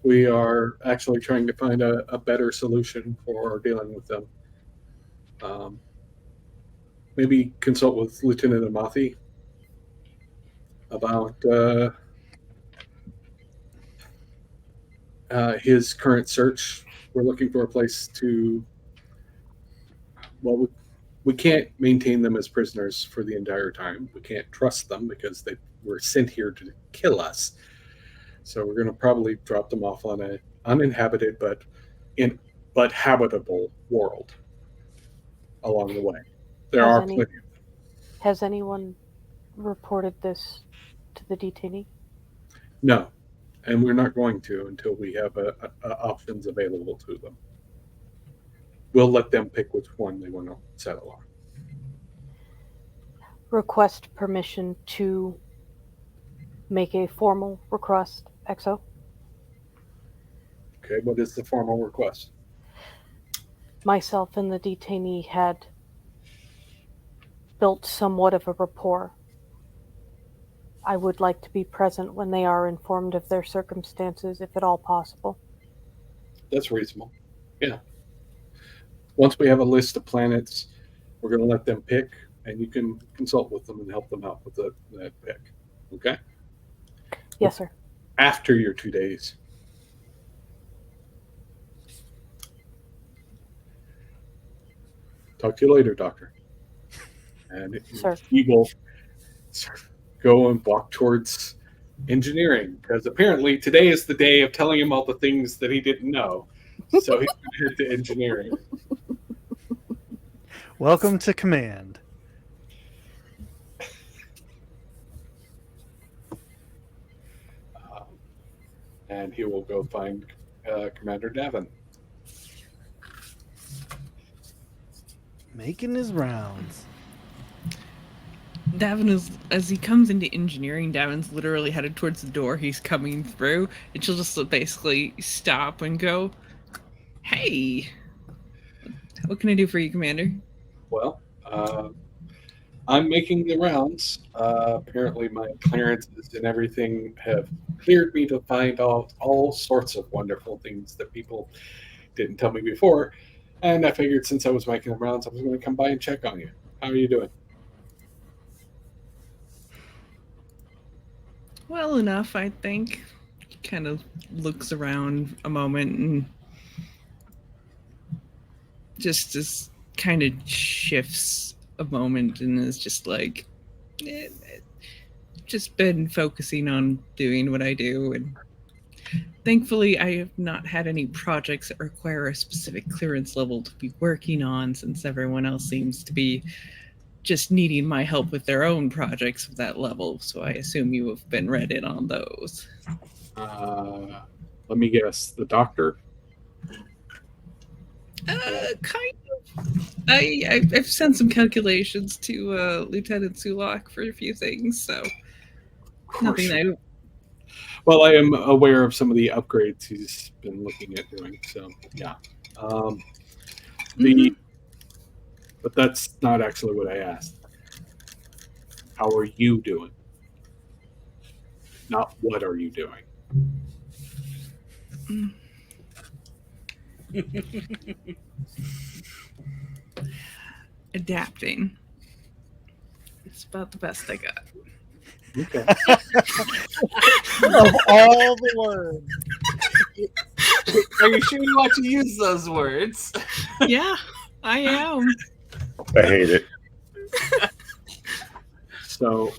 [SPEAKER 3] We are actually trying to find a better solution for dealing with them. Maybe consult with Lieutenant Amathi about his current search. We're looking for a place to. Well, we can't maintain them as prisoners for the entire time. We can't trust them because they were sent here to kill us. So we're going to probably drop them off on an uninhabited but habitable world along the way. There
[SPEAKER 5] Has
[SPEAKER 3] are
[SPEAKER 5] any-
[SPEAKER 3] plenty.
[SPEAKER 5] Has anyone reported this to the detainee?
[SPEAKER 3] No, and we're not going to until we have options available to them. We'll let them pick which one they want to settle on.
[SPEAKER 5] Request permission to make a formal request, XO.
[SPEAKER 3] Okay, what is the formal request?
[SPEAKER 5] Myself and the detainee had built somewhat of a rapport. I would like to be present when they are informed of their circumstances, if at all possible.
[SPEAKER 3] That's reasonable. Yeah. Once we have a list of planets, we're going to let them pick, and you can consult with them and help them out with that pick. Okay?
[SPEAKER 5] Yes, sir.
[SPEAKER 3] After your 2 days. Talk to you later, Doctor. And
[SPEAKER 5] Sir.
[SPEAKER 3] he will go and walk towards engineering, because apparently today is the day of telling him all the things that he didn't know. So he's going to head to engineering.
[SPEAKER 1] Welcome to command.
[SPEAKER 3] And he will go find Commander Davin.
[SPEAKER 1] Making his rounds.
[SPEAKER 6] Davin is, as he comes into engineering, Davin's literally headed towards the door he's coming through, and she'll just basically stop and go, "Hey, what can I do for you, Commander?"
[SPEAKER 3] Well, I'm making the rounds. Apparently, my clearances and everything have cleared me to find all sorts of wonderful things that people didn't tell me before. And I figured since I was making the rounds, I was going to come by and check on you. How are you doing?
[SPEAKER 6] Well enough, I think. He kind of looks around a moment and just kind of shifts a moment and is just like, just been focusing on doing what I do, and thankfully I have not had any projects that require a specific clearance level to be working on, since everyone else seems to be just needing my help with their own projects of that level. So I assume you have been read in on those.
[SPEAKER 3] Let me guess. The doctor?
[SPEAKER 6] Kind of. I've sent some calculations to Lieutenant Sulak for a few things, so nothing I don't.
[SPEAKER 3] Well, I am aware of some of the upgrades he's been looking at doing. So, yeah. But that's not actually what I asked. How are you doing? Not what are you doing?
[SPEAKER 6] Adapting. It's about the best I got.
[SPEAKER 3] Okay.
[SPEAKER 1] Of all the words.
[SPEAKER 2] Are you sure you want to use those words?
[SPEAKER 6] Yeah, I am.
[SPEAKER 7] I hate it.
[SPEAKER 3] So,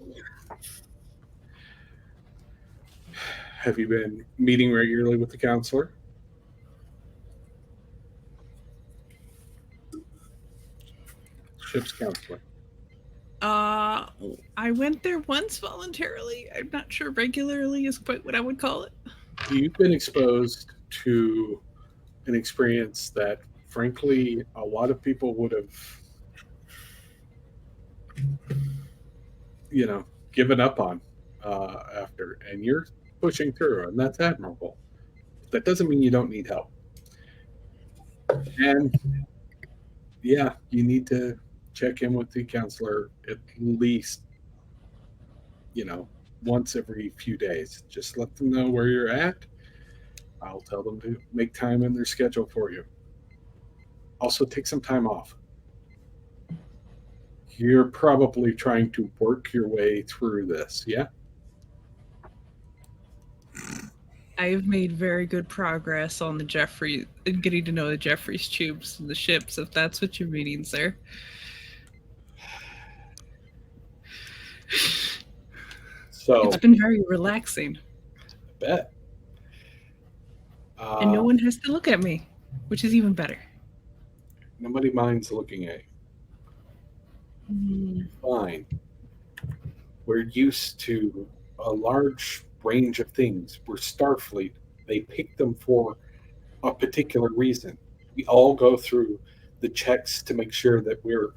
[SPEAKER 3] have you been meeting regularly with the counselor? Ship's counselor.
[SPEAKER 6] I went there once voluntarily. I'm not sure regularly is quite what I would call it.
[SPEAKER 3] You've been exposed to an experience that, frankly, a lot of people would have, given up on after, and you're pushing through, and that's admirable. That doesn't mean you don't need help. And yeah, you need to check in with the counselor at least, once every few days. Just let them know where you're at, I'll tell them to make time in their schedule for you. Also, take some time off. You're probably trying to work your way through this, yeah?
[SPEAKER 6] I've made very good progress on the Jeffrey, in getting to know the Jeffries tubes and the ships, if that's what you're meaning, sir.
[SPEAKER 3] So,
[SPEAKER 6] It's been very relaxing,
[SPEAKER 3] I bet.
[SPEAKER 6] and no one has to look at me, which is even better.
[SPEAKER 3] Nobody minds looking at you.
[SPEAKER 6] Mm.
[SPEAKER 3] Fine. We're used to a large range of things. We're Starfleet. They pick them for a particular reason. We all go through the checks to make sure that we're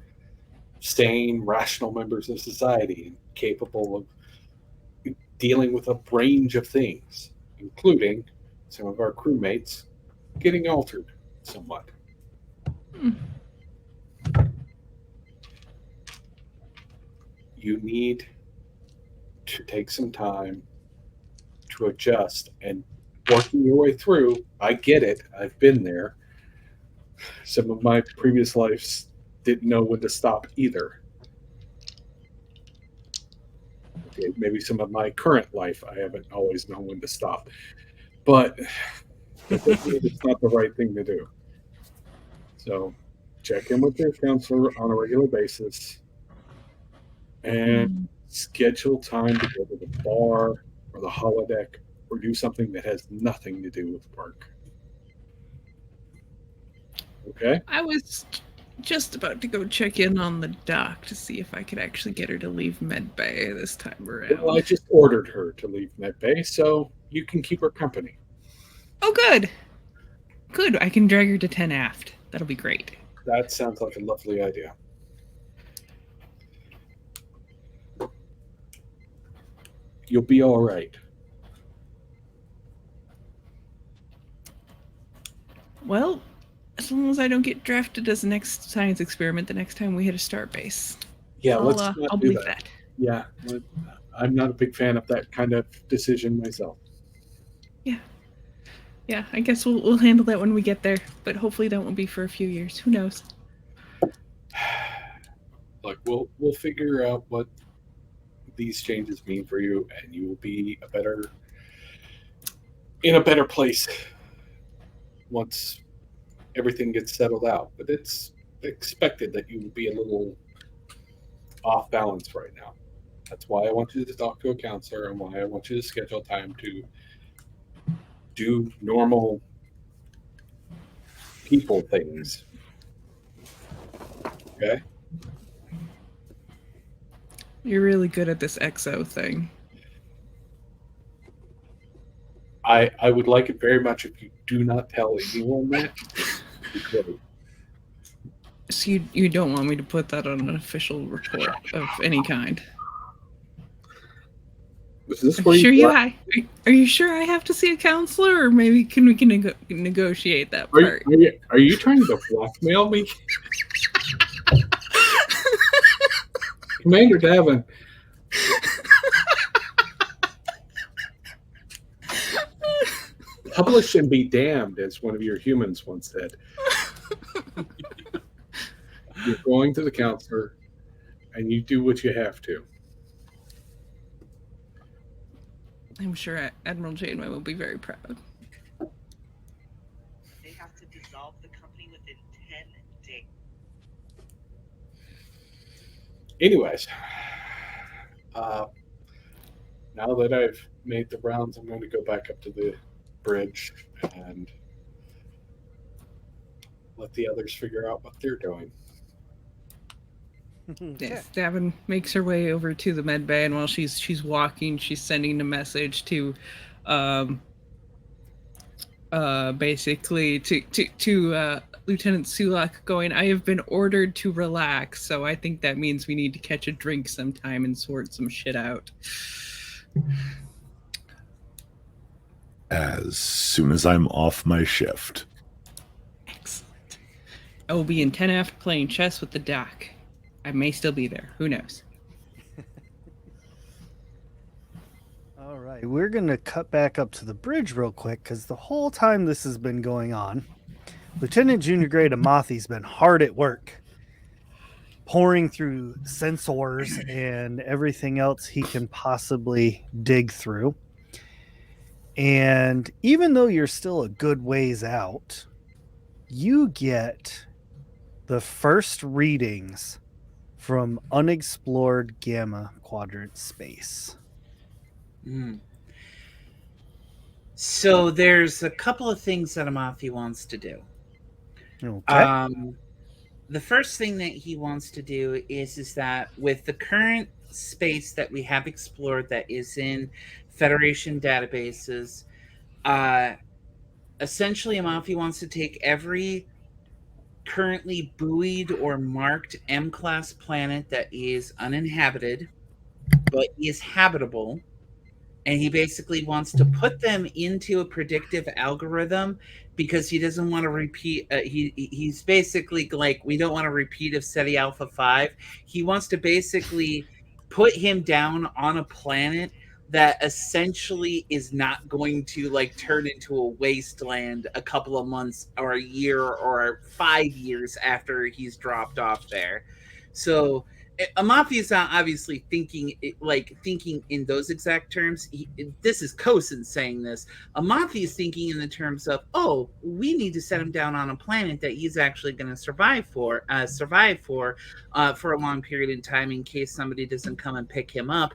[SPEAKER 3] sane, rational members of society and capable of dealing with a range of things, including some of our crewmates getting altered somewhat.
[SPEAKER 6] Hmm.
[SPEAKER 3] You need to take some time to adjust and working your way through. I get it. I've been there. Some of my previous lives didn't know when to stop either. Okay, maybe some of my current life, I haven't always known when to stop. But it's not the right thing to do. So check in with your counselor on a regular basis and schedule time to go to the bar or the holodeck or do something that has nothing to do with work. Okay?
[SPEAKER 6] I was just about to go check in on the doc to see if I could actually get her to leave Med Bay this time around.
[SPEAKER 3] Well, I just ordered her to leave MedBay, so you can keep her company.
[SPEAKER 6] Oh, good. Good. I can drag her to 10 aft. That'll be great.
[SPEAKER 3] That sounds like a lovely idea. You'll be all right.
[SPEAKER 6] Well, as long as I don't get drafted as the next science experiment the next time we hit a star base.
[SPEAKER 3] Yeah,
[SPEAKER 6] I'll,
[SPEAKER 3] let's not
[SPEAKER 6] I'll
[SPEAKER 3] do
[SPEAKER 6] believe
[SPEAKER 3] that.
[SPEAKER 6] that.
[SPEAKER 3] Yeah, I'm not a big fan of that kind of decision myself.
[SPEAKER 6] Yeah, I guess we'll handle that when we get there, but hopefully that won't be for a few years. Who knows?
[SPEAKER 3] Look, we'll figure out what these changes mean for you, and you will be in a better place once everything gets settled out. But it's expected that you will be a little off balance right now. That's why I want you to talk to a counselor and why I want you to schedule time to do normal people things. Okay?
[SPEAKER 6] You're really good at this XO thing.
[SPEAKER 3] I would like it very much if you do not tell anyone that.
[SPEAKER 6] So you don't want me to put that on an official report of any kind?
[SPEAKER 3] Is this
[SPEAKER 6] Are
[SPEAKER 3] where
[SPEAKER 6] are you sure I have to see a counselor, or maybe we can negotiate that part?
[SPEAKER 3] Are you trying to blackmail me? Commander Davin. Publish and be damned, as one of your humans once said. You're going to the counselor, and you do what you have to.
[SPEAKER 6] I'm sure Admiral Janeway will be very proud.
[SPEAKER 8] They have to dissolve the company within 10 days.
[SPEAKER 3] Anyways, now that I've made the rounds, I'm going to go back up to the bridge and let the others figure out what they're doing.
[SPEAKER 6] Yes, Davin makes her way over to the med bay, and while she's walking, she's sending a message to, basically to Lieutenant Sulak, going, "I have been ordered to relax, so I think that means we need to catch a drink sometime and sort some shit out."
[SPEAKER 7] As soon as I'm off my shift.
[SPEAKER 6] Excellent. I will be in 10 aft playing chess with the doc. I may still be there. Who knows?
[SPEAKER 1] All right. right, we're going to cut back up to the bridge real quick because the whole time this has been going on, Lieutenant Junior Grade Amathi's been hard at work, pouring through sensors and everything else he can possibly dig through. And even though you're still a good ways out, you get the first readings from unexplored gamma quadrant space.
[SPEAKER 2] Mm. So there's a couple of things that Amafi wants to do.
[SPEAKER 1] Okay.
[SPEAKER 2] The first thing that he wants to do is that with the current space that we have explored that is in Federation databases, essentially Amafi wants to take every currently buoyed or marked M-class planet that is uninhabited but is habitable, and he basically wants to put them into a predictive algorithm because he doesn't want to repeat. He's basically like, we don't want to repeat of SETI Alpha 5. He wants to basically put him down on a planet that essentially is not going to like turn into a wasteland a couple of months or a year or 5 years after he's dropped off there. So Amafi is not obviously thinking in those exact terms. This is Kosin saying this. Amafi is thinking in the terms of, oh, we need to set him down on a planet that he's actually going to survive for a long period in time in case somebody doesn't come and pick him up.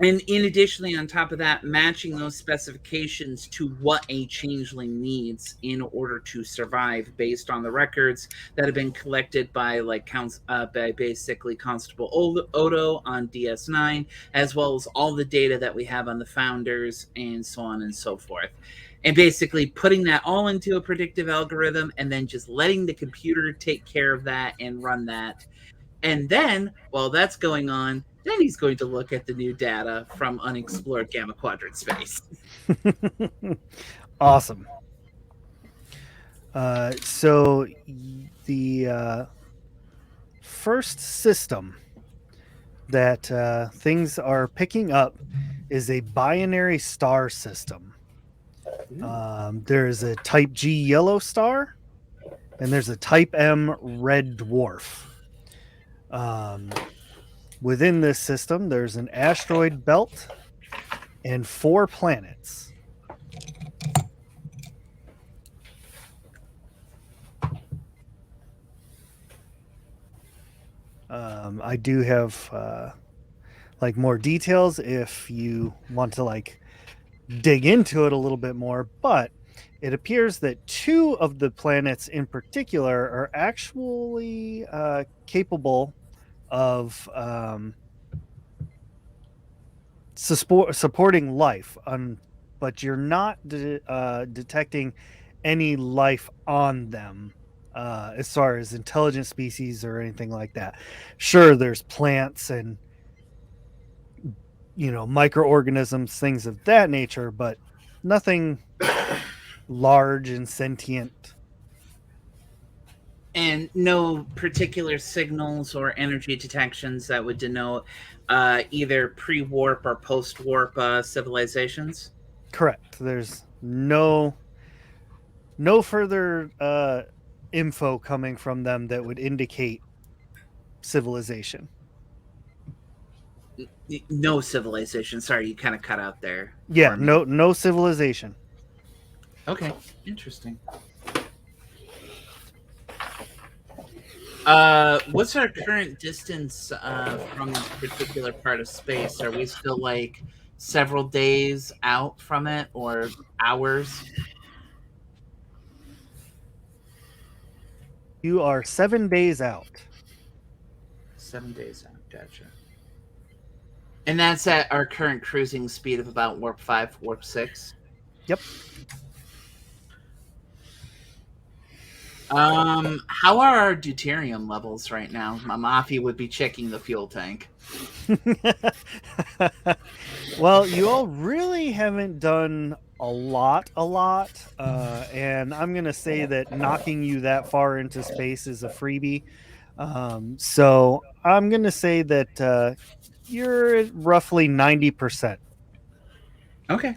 [SPEAKER 2] And in additionally, on top of that, matching those specifications to what a changeling needs in order to survive, based on the records that have been collected by by basically Constable Odo on DS9, as well as all the data that we have on the founders and so on and so forth. And basically putting that all into a predictive algorithm and then just letting the computer take care of that and run that. And then, while that's going on, then he's going to look at the new data from unexplored gamma quadrant space.
[SPEAKER 1] Awesome. So the first system that things are picking up is a binary star system. There's a type G yellow star, and there's a type M red dwarf. Within this system, there's an asteroid belt and 4 planets. I do have more details if you want to dig into it a little bit more, but it appears that 2 of the planets in particular are actually capable of supporting life, but you're not detecting any life on them as far as intelligent species or anything like that. Sure, there's plants and microorganisms, things of that nature, but nothing large and sentient.
[SPEAKER 2] And no particular signals or energy detections that would denote either pre-warp or post-warp civilizations?
[SPEAKER 1] Correct. There's no further info coming from them that would indicate civilization.
[SPEAKER 2] No civilization. Sorry, you kind of cut out there.
[SPEAKER 1] Yeah,
[SPEAKER 2] for me.
[SPEAKER 1] no civilization.
[SPEAKER 2] Okay, interesting. What's our current distance from this particular part of space? Are we still several days out from it, or hours?
[SPEAKER 1] You are 7 days out.
[SPEAKER 2] 7 days out. Gotcha. And that's at our current cruising speed of about warp 5, warp 6.
[SPEAKER 1] Yep.
[SPEAKER 2] How are our deuterium levels right now? Mamafi would be checking the fuel tank.
[SPEAKER 1] Well, you all really haven't done a lot, and I'm going to say that knocking you that far into space is a freebie. So I'm going to say that you're at roughly 90%.
[SPEAKER 2] Okay.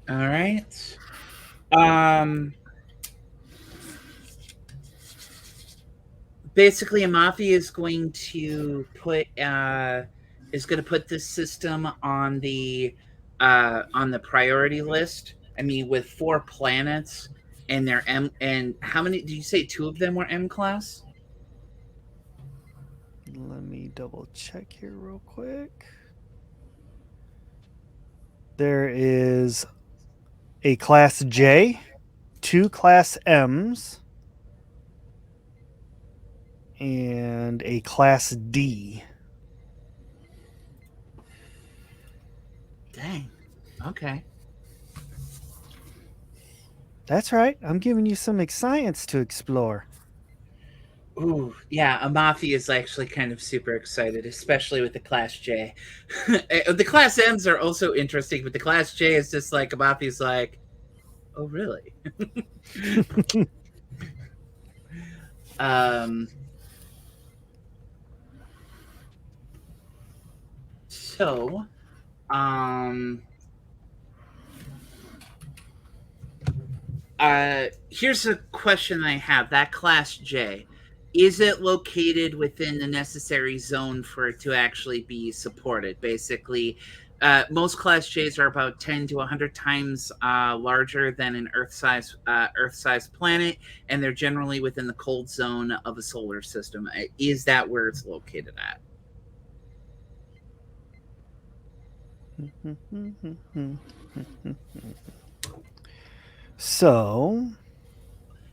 [SPEAKER 2] All right. Basically, Amafi is going to put this system on the priority list. I mean, with 4 planets and their M, and how many did you say 2 of them were M class?
[SPEAKER 1] Let me double check here real quick. There is a Class J, 2 Class M's, and a Class D.
[SPEAKER 2] Dang. Okay.
[SPEAKER 1] That's right. I'm giving you some science to explore.
[SPEAKER 2] Ooh, yeah, Amafi is actually kind of super excited, especially with the Class J. The Class M's are also interesting, but the Class J is just like Amafi's like, oh really? um so um here's a question I have. That Class J, is it located within the necessary zone for it to actually be supported? Basically, most Class Js are about 10 to 100 times larger than an Earth-sized planet, and they're generally within the cold zone of a solar system. Is that where it's located at?
[SPEAKER 1] So,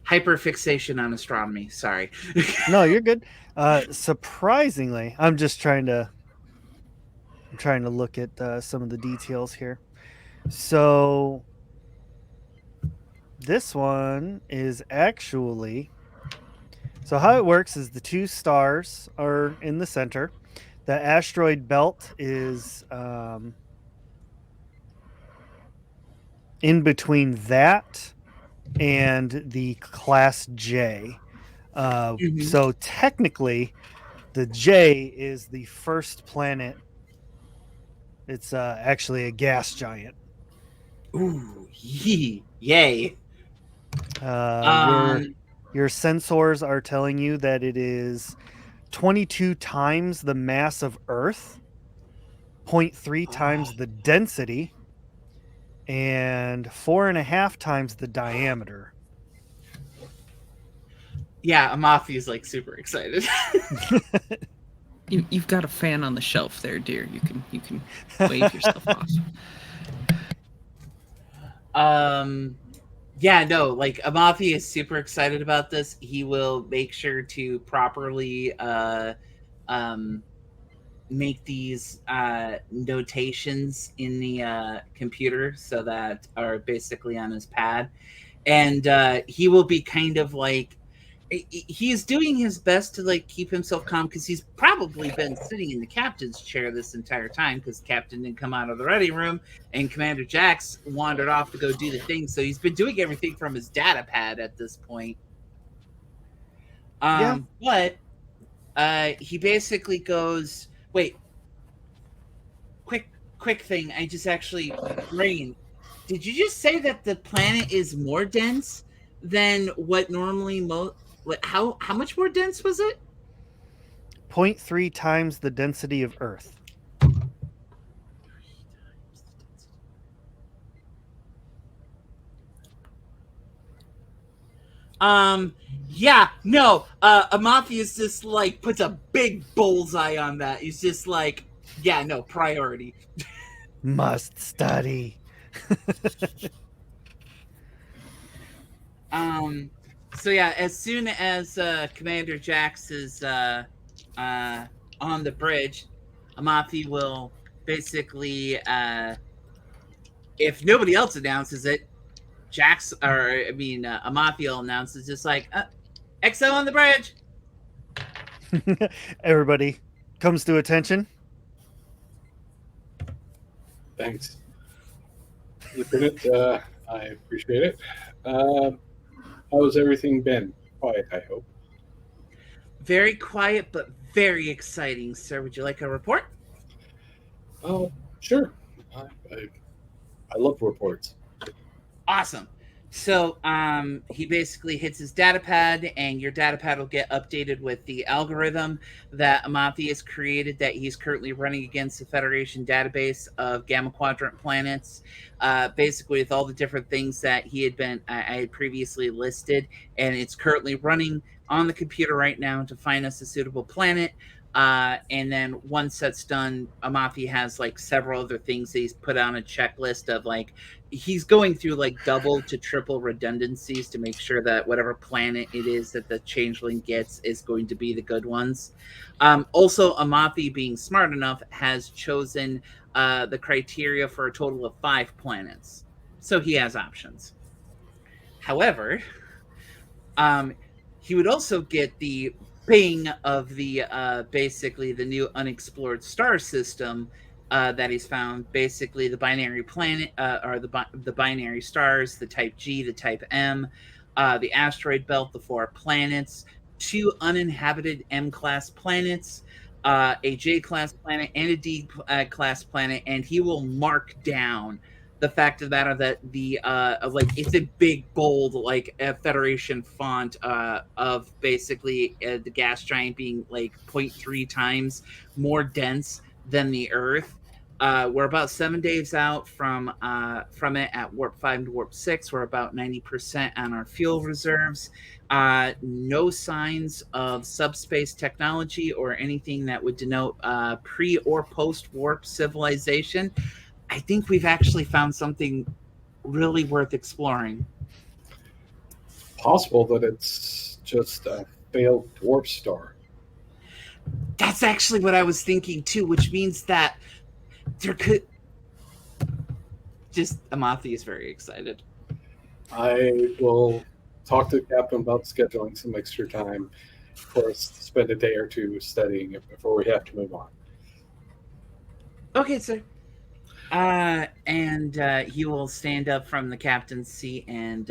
[SPEAKER 2] Hyperfixation on astronomy. Sorry.
[SPEAKER 1] no, you're good. Surprisingly, I'm trying to look at some of the details here. So, this one is actually, so how it works is the 2 stars are in the center. The asteroid belt is in between that and the Class J.
[SPEAKER 2] Mhm.
[SPEAKER 1] So technically, the J is the first planet. It's actually a gas giant.
[SPEAKER 2] Ooh, yay.
[SPEAKER 1] Your
[SPEAKER 2] Um,
[SPEAKER 1] sensors are telling you that it is 22 times the mass of Earth, 0.3 times the density, and 4.5 times the diameter.
[SPEAKER 2] yeah, Amafi is like super excited.
[SPEAKER 6] You've got a fan on the shelf there, dear. You can wave yourself off.
[SPEAKER 2] Yeah, no, like Amafi is super excited about this. He will make sure to properly um make these notations in the computer so that are basically on his pad. And he will be kind of like he's doing his best to like keep himself calm because he's probably been sitting in the captain's chair this entire time because captain didn't come out of the ready room and Commander Jax wandered off to go do the thing, so he's been doing everything from his data pad at this point.
[SPEAKER 1] Yeah.
[SPEAKER 2] But he basically goes, wait, quick thing, I just actually brain, did you just say that the planet is more dense than what normally how much more dense was it?
[SPEAKER 1] 0.3 times the density of Earth.
[SPEAKER 2] Yeah, no, Amathius just like puts a big bullseye on that. He's just like, yeah, no, priority.
[SPEAKER 1] Must study.
[SPEAKER 2] So yeah, as soon as Commander Jax is on the bridge, Amathi will basically, if nobody else announces it, Jax, or I mean, Amathi will announce it's just like, XO on the bridge.
[SPEAKER 1] Everybody comes to attention.
[SPEAKER 3] Thanks, Lieutenant. I appreciate it. How's everything been? Quiet, I hope.
[SPEAKER 2] Very quiet, but very exciting, sir. Would you like a report?
[SPEAKER 3] Oh, sure. I, I, I love reports.
[SPEAKER 2] Awesome. So he basically hits his data pad, and your data pad will get updated with the algorithm that Amathi has created that he's currently running against the Federation database of Gamma Quadrant planets. Basically, with all the different things that I had previously listed, and it's currently running on the computer right now to find us a suitable planet. And then once that's done, Amathi has like several other things that he's put on a checklist of like he's going through like double to triple redundancies to make sure that whatever planet it is that the changeling gets is going to be the good ones. Also, Amathi, being smart enough, has chosen the criteria for a total of 5 planets, so he has options. However, um, he would also get the bing of the basically the new unexplored star system that he's found. Basically, the binary planet or the binary stars, the Type G, the Type M, the asteroid belt, the 4 planets, 2 uninhabited M-class planets. A J-class planet and a D-class planet, and he will mark down the fact of the matter that the like it's a big bold like Federation font of basically the gas giant being like 0.3 times more dense than the Earth. We're about 7 days out from it at warp 5 and warp 6. We're about 90% on our fuel reserves. No signs of subspace technology or anything that would denote pre or post warp civilization. I think we've actually found something really worth exploring.
[SPEAKER 3] Possible that it's just a failed dwarf star.
[SPEAKER 2] That's actually what I was thinking too, which means that there could just Amathi is very excited.
[SPEAKER 3] I will talk to the captain about scheduling some extra time for us to spend a day or two studying it before we have to move on.
[SPEAKER 2] Okay, sir. And he will stand up from the captain's seat. And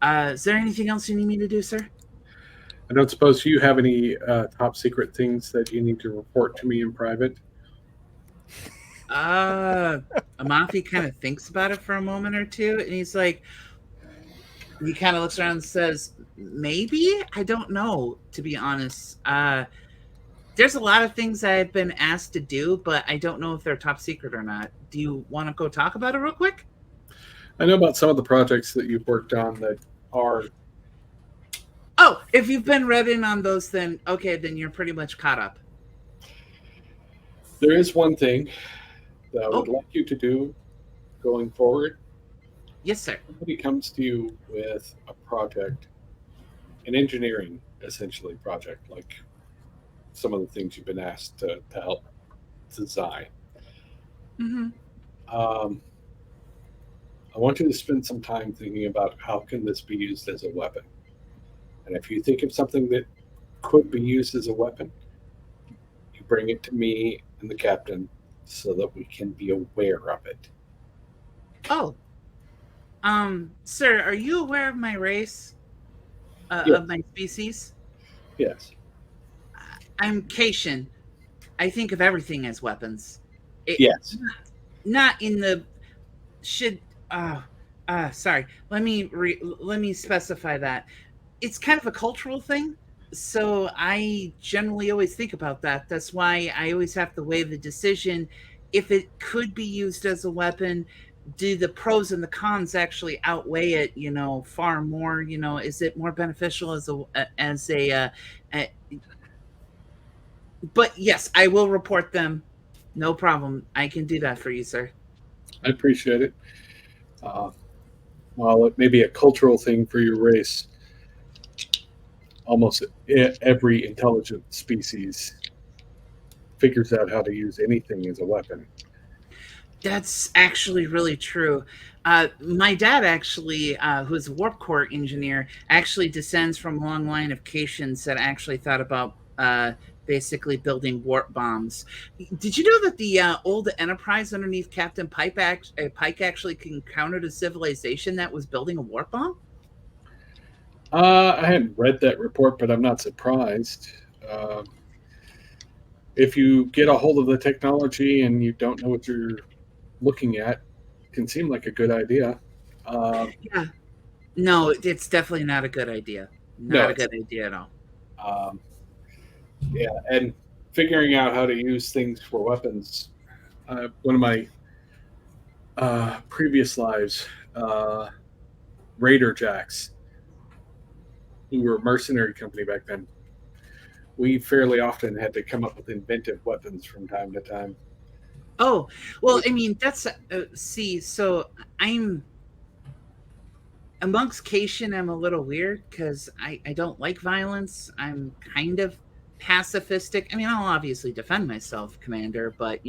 [SPEAKER 2] is there anything else you need me to do, sir?
[SPEAKER 3] I don't suppose you have any top secret things that you need to report to me in private.
[SPEAKER 2] Amathi kind of thinks about it for a moment or two, and he's like, he kind of looks around and says, maybe? I don't know, to be honest. There's a lot of things I've been asked to do, but I don't know if they're top secret or not. Do you want to go talk about it real quick?
[SPEAKER 3] I know about some of the projects that you've worked on that are.
[SPEAKER 2] Oh, if you've been read in on those, then okay, then you're pretty much caught up.
[SPEAKER 3] There is one thing that I would like you to do going forward.
[SPEAKER 2] Yes, sir.
[SPEAKER 3] Somebody comes to you with a project, an engineering, essentially, project, like some of the things you've been asked to help design.
[SPEAKER 2] Mm-hmm.
[SPEAKER 3] I want you to spend some time thinking about how can this be used as a weapon. And if you think of something that could be used as a weapon, you bring it to me and the captain so that we can be aware of it.
[SPEAKER 2] Oh. Sir, are you aware of my race?
[SPEAKER 3] Yes.
[SPEAKER 2] Of my species?
[SPEAKER 3] Yes.
[SPEAKER 2] I'm Cation. I think of everything as weapons.
[SPEAKER 3] Yes.
[SPEAKER 2] Not in the sorry. Let me specify that. It's kind of a cultural thing. So I generally always think about that. That's why I always have to weigh the decision. If it could be used as a weapon, do the pros and the cons actually outweigh it? Far more. Is it more beneficial as a but yes, I will report them. No problem. I can do that for you, sir.
[SPEAKER 3] I appreciate it. While it may be a cultural thing for your race, almost every intelligent species figures out how to use anything as a weapon.
[SPEAKER 2] That's actually really true. My dad actually, who's a warp core engineer, actually descends from a long line of Cations that actually thought about basically building warp bombs. Did you know that the old Enterprise underneath Captain Pike actually encountered a civilization that was building a warp bomb?
[SPEAKER 3] I hadn't read that report, but I'm not surprised. Uh, if you get a hold of the technology and you don't know what you're looking at, it can seem like a good idea. Um,
[SPEAKER 2] Yeah. No, it's definitely not a good idea.
[SPEAKER 3] no,
[SPEAKER 2] Not a good idea at all.
[SPEAKER 3] um, yeah, and figuring out how to use things for weapons. One of my previous lives, uh, Raider Jacks, who were a mercenary company back then, we fairly often had to come up with inventive weapons from time to time.
[SPEAKER 2] Oh, well, I mean, that's see, so I'm amongst Cation, I'm a little weird because I don't like violence. I'm kind of pacifistic. I mean, I'll obviously defend myself, Commander, but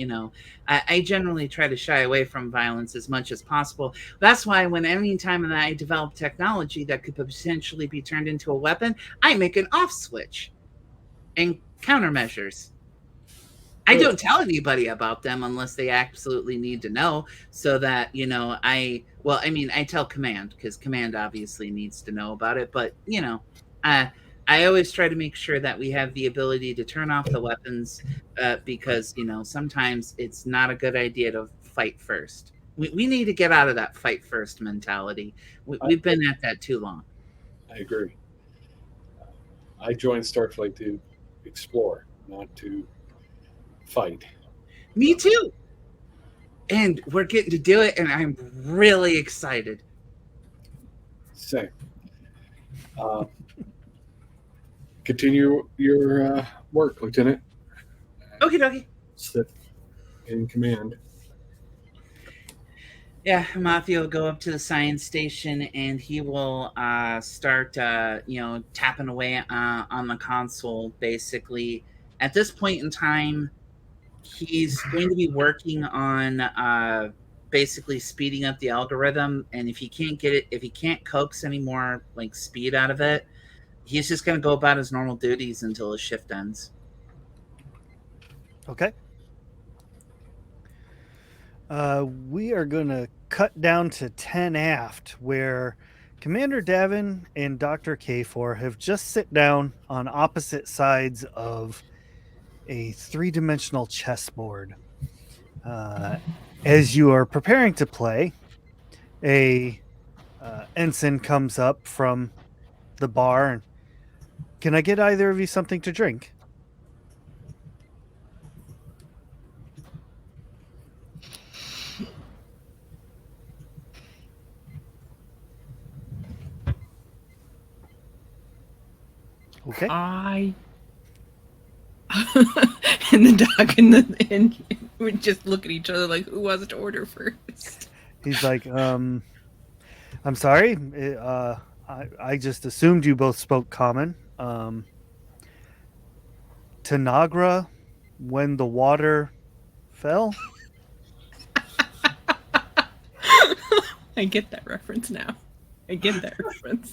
[SPEAKER 2] I generally try to shy away from violence as much as possible. That's why when any time that I develop technology that could potentially be turned into a weapon, I make an off switch and countermeasures. I
[SPEAKER 3] Good.
[SPEAKER 2] don't tell anybody about them unless they absolutely need to know, so that I mean, I tell command because command obviously needs to know about it, but I always try to make sure that we have the ability to turn off the weapons, because sometimes it's not a good idea to fight first. We need to get out of that fight first mentality.
[SPEAKER 3] I,
[SPEAKER 2] We've been at that too long.
[SPEAKER 3] I agree. I joined Starfleet to explore, not to fight.
[SPEAKER 2] Me too. And we're getting to do it, and I'm really excited.
[SPEAKER 3] Same. Uh, continue your work, Lieutenant.
[SPEAKER 2] Okie dokie.
[SPEAKER 3] Sit in command.
[SPEAKER 2] Yeah, Mafia will go up to the science station and he will start, tapping away on the console. Basically, at this point in time, he's going to be working on basically speeding up the algorithm. And if he can't coax any more like speed out of it, he's just going to go about his normal duties until his shift ends.
[SPEAKER 1] Okay. We are going to cut down to 10 aft, where Commander Davin and Dr. K4 have just sit down on opposite sides of a three-dimensional chessboard. As you are preparing to play, a ensign comes up from the bar. And, can I get either of you something to drink? Okay.
[SPEAKER 6] I and the dog and we just look at each other like, who wants to order first?
[SPEAKER 1] He's like, I'm sorry. I just assumed you both spoke common. Tanagra, when the water fell.
[SPEAKER 6] I get that reference now. I get that reference.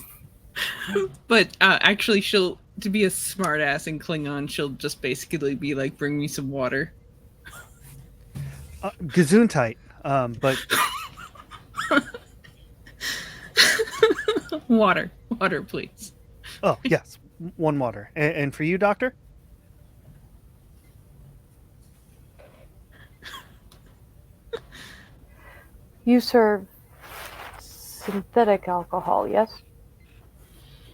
[SPEAKER 6] But actually, to be a smartass in Klingon, she'll just basically be like, bring me some water.
[SPEAKER 1] Gesundheit. But
[SPEAKER 6] Water, please.
[SPEAKER 1] oh yes, one water. And for you, doctor?
[SPEAKER 5] You serve synthetic alcohol, yes?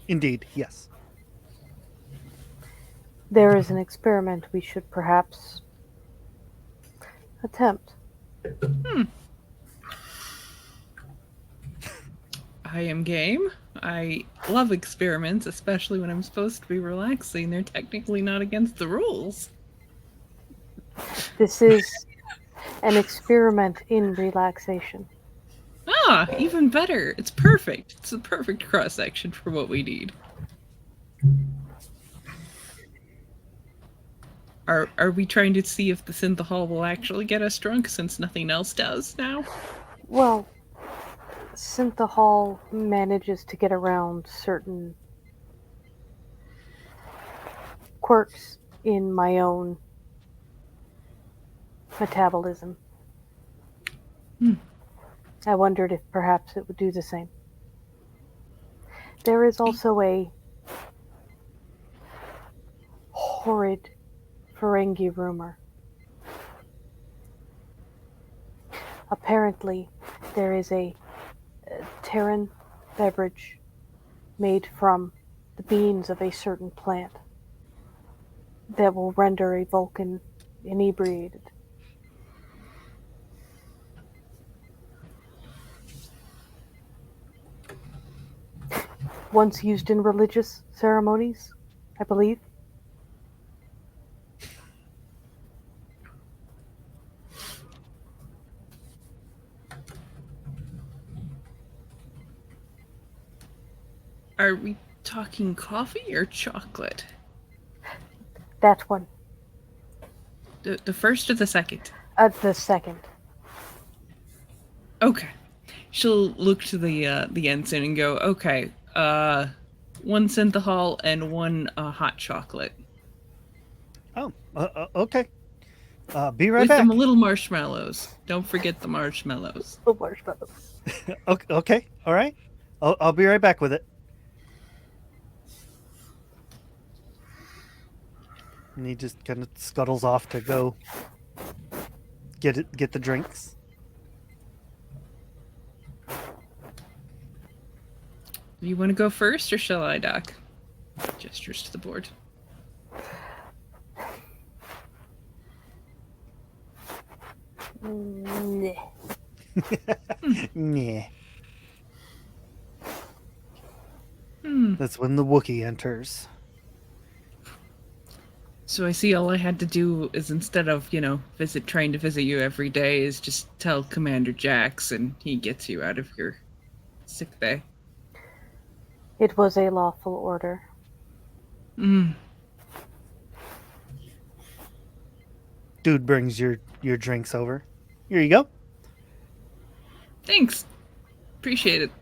[SPEAKER 1] Indeed, yes.
[SPEAKER 5] There is an experiment we should perhaps attempt.
[SPEAKER 6] I am game. I love experiments, especially when I'm supposed to be relaxing. They're technically not against the rules.
[SPEAKER 5] This is an experiment in relaxation.
[SPEAKER 6] Ah, even better. It's perfect. It's the perfect cross-section for what we need. Are we trying to see if the synthahol will actually get us drunk since nothing else does now?
[SPEAKER 5] Well, synthahol manages to get around certain quirks in my own metabolism. I wondered if perhaps it would do the same. There is also a horrid Ferengi rumor. Apparently, there is a Terran beverage made from the beans of a certain plant that will render a Vulcan inebriated. Once used in religious ceremonies, I believe.
[SPEAKER 6] Are we talking coffee or chocolate?
[SPEAKER 5] That one.
[SPEAKER 6] The first or the second?
[SPEAKER 5] The second.
[SPEAKER 6] Okay. She'll look to the ensign and go, okay, one synthahol and one hot chocolate.
[SPEAKER 1] Oh, okay. Be right
[SPEAKER 6] With
[SPEAKER 1] back.
[SPEAKER 6] them little marshmallows. Don't forget the marshmallows.
[SPEAKER 5] The marshmallows.
[SPEAKER 1] Okay, all right. I'll be right back with it. And he just kind of scuttles off to go get the drinks.
[SPEAKER 6] You want to go first, or shall I, Doc? Gestures to the board.
[SPEAKER 5] Nah.
[SPEAKER 1] Nah.
[SPEAKER 6] Hmm.
[SPEAKER 1] That's when the Wookiee enters.
[SPEAKER 6] So I see all I had to do is, instead of, trying to visit you every day, is just tell Commander Jax and he gets you out of your sick bay.
[SPEAKER 5] It was a lawful order.
[SPEAKER 1] Dude brings your drinks over. Here you go.
[SPEAKER 6] Thanks. Appreciate it.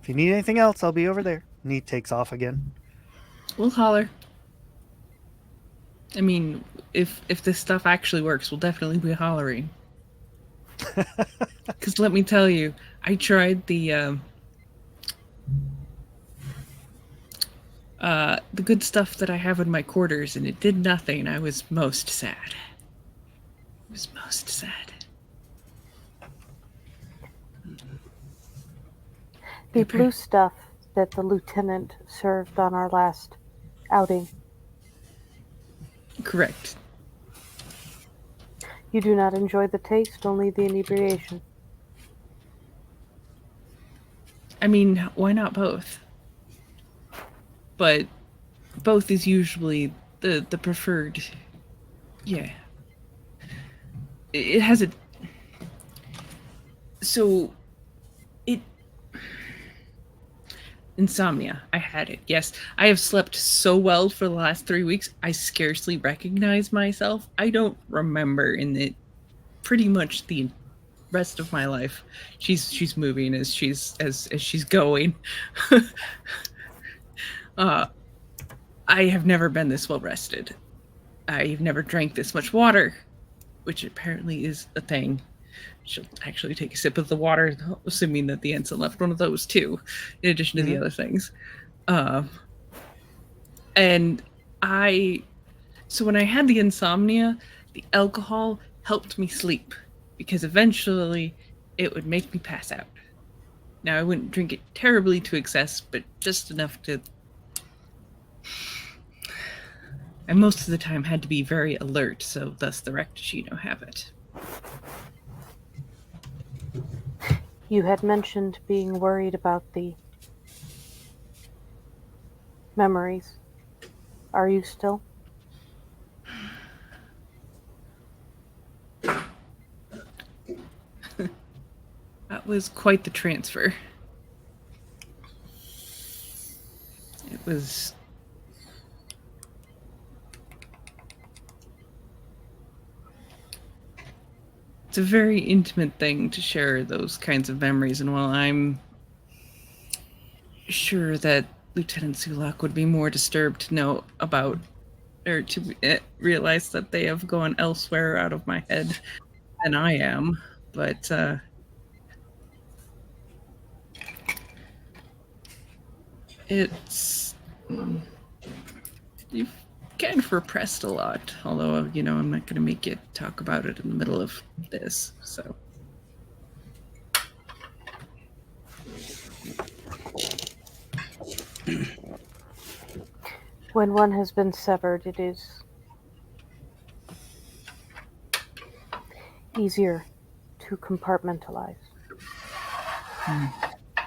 [SPEAKER 1] If you need anything else, I'll be over there. And he takes off again.
[SPEAKER 6] We'll holler. I mean, if this stuff actually works, we'll definitely be hollering. Because let me tell you, I tried the good stuff that I have in my quarters, and it did nothing. I was most sad. I was most sad.
[SPEAKER 5] The blue stuff that the lieutenant served on our last outing.
[SPEAKER 6] Correct.
[SPEAKER 5] You do not enjoy the taste, only the inebriation.
[SPEAKER 6] I mean, why not both? But both is usually the preferred. Yeah. It has a... So, insomnia. I had it. Yes, I have slept so well for the last 3 weeks. I scarcely recognize myself. I don't remember in the pretty much the rest of my life. She's moving as she's going. I have never been this well rested. I've never drank this much water, which apparently is a thing. She'll actually take a sip of the water, assuming that the ensign left one of those too, in addition to the other things. And so when I had the insomnia, the alcohol helped me sleep, because eventually it would make me pass out. Now, I wouldn't drink it terribly to excess, but just enough to... I most of the time had to be very alert, so thus the Rectachino habit.
[SPEAKER 5] You had mentioned being worried about the memories. Are you still?
[SPEAKER 6] That was quite the transfer. It was... It's a very intimate thing to share those kinds of memories, and while I'm sure that Lieutenant Sulak would be more disturbed to know about, or to realize that they have gone elsewhere out of my head than I am, but It's you've kind of repressed a lot, although I'm not going to make you talk about it in the middle of this. So
[SPEAKER 5] When one has been severed, it is easier to compartmentalize.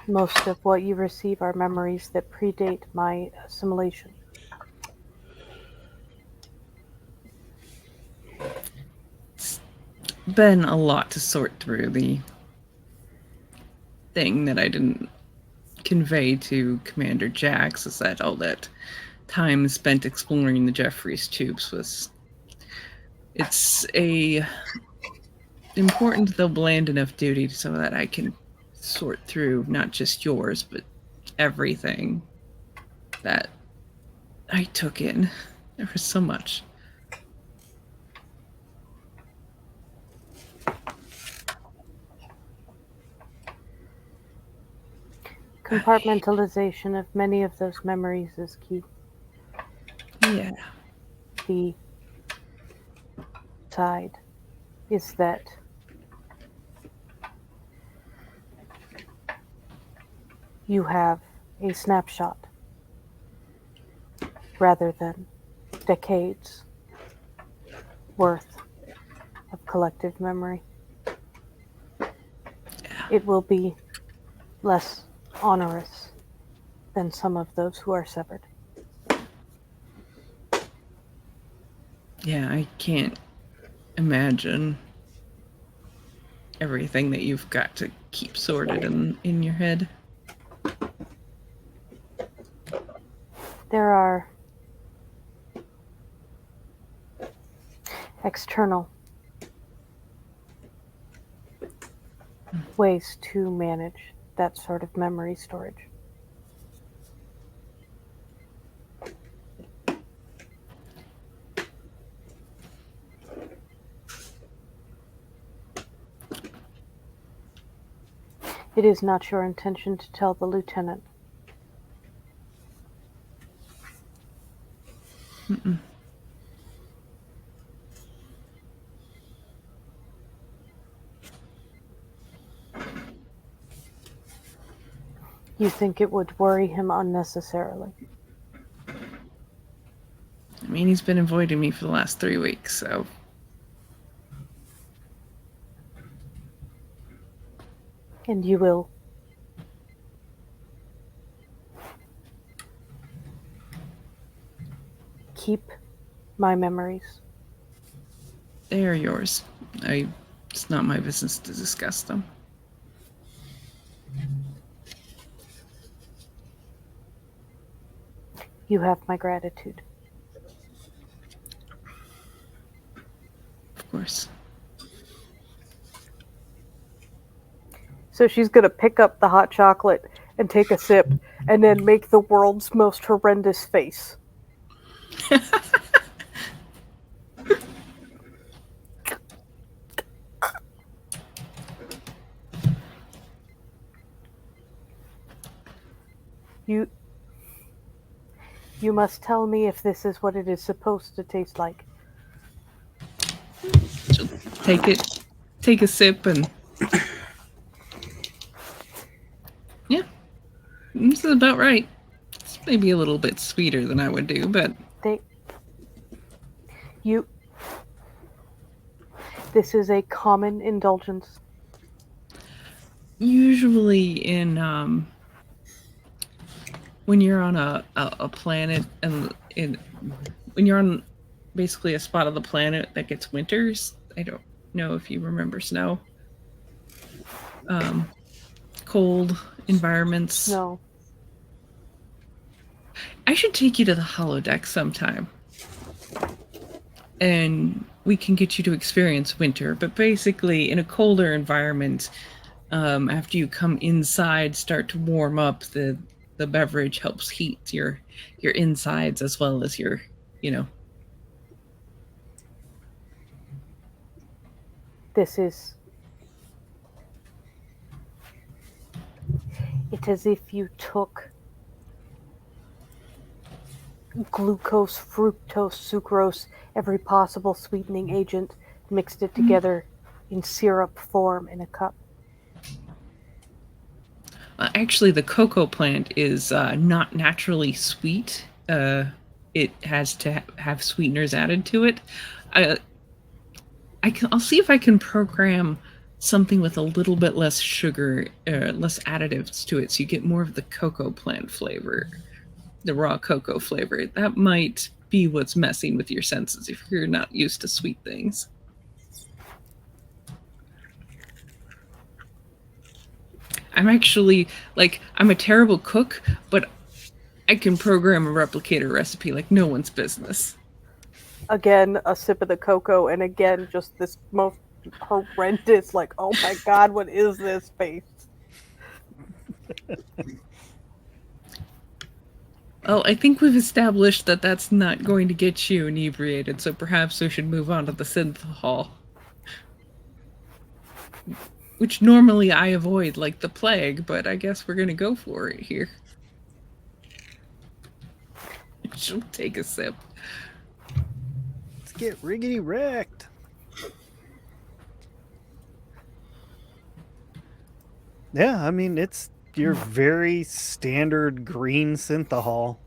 [SPEAKER 5] Most of what you receive are memories that predate my assimilation.
[SPEAKER 6] it's been a lot to sort through. The thing that I didn't convey to Commander Jax is that all that time spent exploring the Jeffries tubes it's a important though bland enough duty so that I can sort through not just yours but everything that I took in. There was so much.
[SPEAKER 5] Compartmentalization of many of those memories is key.
[SPEAKER 6] Yeah.
[SPEAKER 5] The side is that you have a snapshot rather than decades worth of collective memory. It will be less onerous than some of those who are severed.
[SPEAKER 6] Yeah, I can't imagine everything that you've got to keep sorted in your head.
[SPEAKER 5] There are external ways to manage that sort of memory storage. It is not your intention to tell the lieutenant.
[SPEAKER 6] Mm-mm.
[SPEAKER 5] You think it would worry him unnecessarily.
[SPEAKER 6] I mean, he's been avoiding me for the last 3 weeks, so
[SPEAKER 5] And you will keep my memories.
[SPEAKER 6] they are yours. It's not my business to discuss them.
[SPEAKER 5] You have my gratitude.
[SPEAKER 6] Of course.
[SPEAKER 5] So she's going to pick up the hot chocolate and take a sip and then make the world's most horrendous face. You must tell me if this is what it is supposed to taste like.
[SPEAKER 6] She'll take a sip, and yeah, this is about right. It's maybe a little bit sweeter than I would do, but
[SPEAKER 5] This is a common indulgence.
[SPEAKER 6] usually in when you're on a planet and when you're on basically a spot of the planet that gets winters. I don't know if you remember snow. Cold environments.
[SPEAKER 5] No.
[SPEAKER 6] I should take you to the holodeck sometime. And we can get you to experience winter. But basically, in a colder environment, after you come inside, start to warm up, the beverage helps heat your insides as well as your,
[SPEAKER 5] This is... It's as if you took glucose, fructose, sucrose, every possible sweetening agent, mixed it together in syrup form in a cup.
[SPEAKER 6] Actually, the cocoa plant is not naturally sweet. It has to have sweeteners added to it. I'll see if I can program something with a little bit less sugar, less additives to it, so you get more of the cocoa plant flavor, the raw cocoa flavor. That might be what's messing with your senses if you're not used to sweet things. I'm actually, I'm a terrible cook, but I can program a replicator recipe like no one's business.
[SPEAKER 5] Again, a sip of the cocoa, and again, just this most horrendous, oh my god, what is this face?
[SPEAKER 6] Well, I think we've established that that's not going to get you inebriated, so perhaps we should move on to the synthahol. Which normally I avoid like the plague, but I guess we're gonna go for it here. She'll take a sip.
[SPEAKER 1] Let's get riggedy wrecked. Yeah, I mean, it's your very standard green synthahol.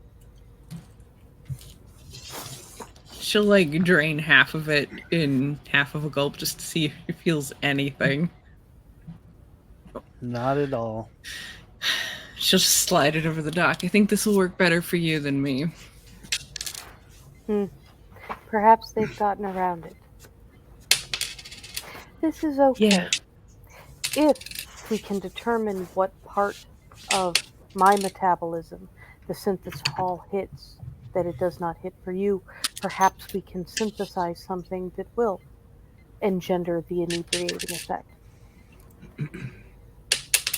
[SPEAKER 6] She'll drain half of it in half of a gulp just to see if it feels anything.
[SPEAKER 1] Not at all.
[SPEAKER 6] She'll just slide it over the dock. I think this will work better for you than me.
[SPEAKER 5] Perhaps they've gotten around it. This is okay.
[SPEAKER 6] Yeah.
[SPEAKER 5] If we can determine what part of my metabolism the synthahol hits that it does not hit for you, perhaps we can synthesize something that will engender the inebriating effect.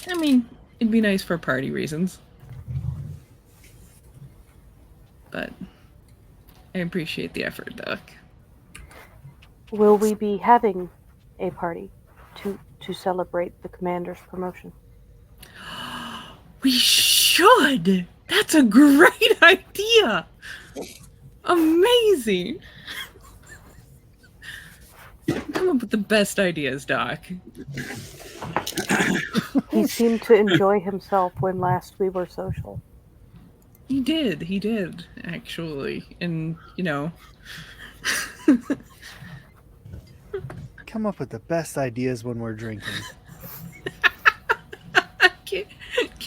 [SPEAKER 6] I mean, it'd be nice for party reasons. But I appreciate the effort, Doc.
[SPEAKER 5] Will we be having a party to celebrate the commander's promotion?
[SPEAKER 6] We should! That's a great idea! Amazing! Come up with the best ideas, Doc.
[SPEAKER 5] He seemed to enjoy himself when last we were social.
[SPEAKER 6] He did, actually. And,
[SPEAKER 1] Come up with the best ideas when we're drinking.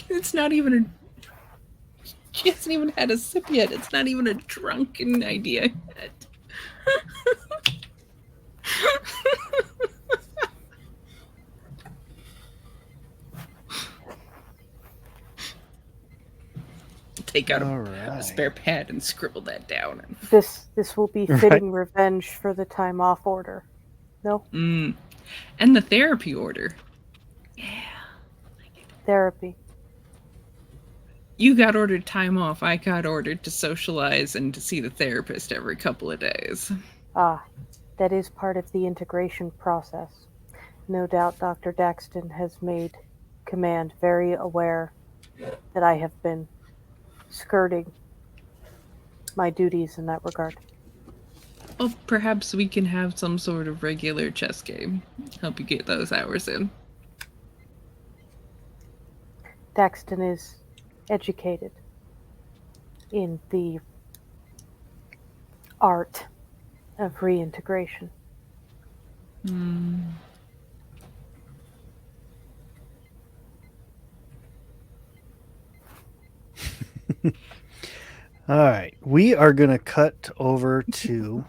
[SPEAKER 6] It's not even a... She hasn't even had a sip yet. It's not even a drunken idea yet. Take out a spare pad and scribble that down.
[SPEAKER 5] This will be fitting revenge for the time off order. No?
[SPEAKER 6] And the therapy order. Yeah.
[SPEAKER 5] Therapy.
[SPEAKER 6] You got ordered time off. I got ordered to socialize and to see the therapist every couple of days.
[SPEAKER 5] That is part of the integration process. No doubt Dr. Daxton has made Command very aware that I have been skirting my duties in that regard.
[SPEAKER 6] Well, perhaps we can have some sort of regular chess game. Help you get those hours in.
[SPEAKER 5] Daxton is educated in the art of reintegration.
[SPEAKER 1] All right, we are going to cut over to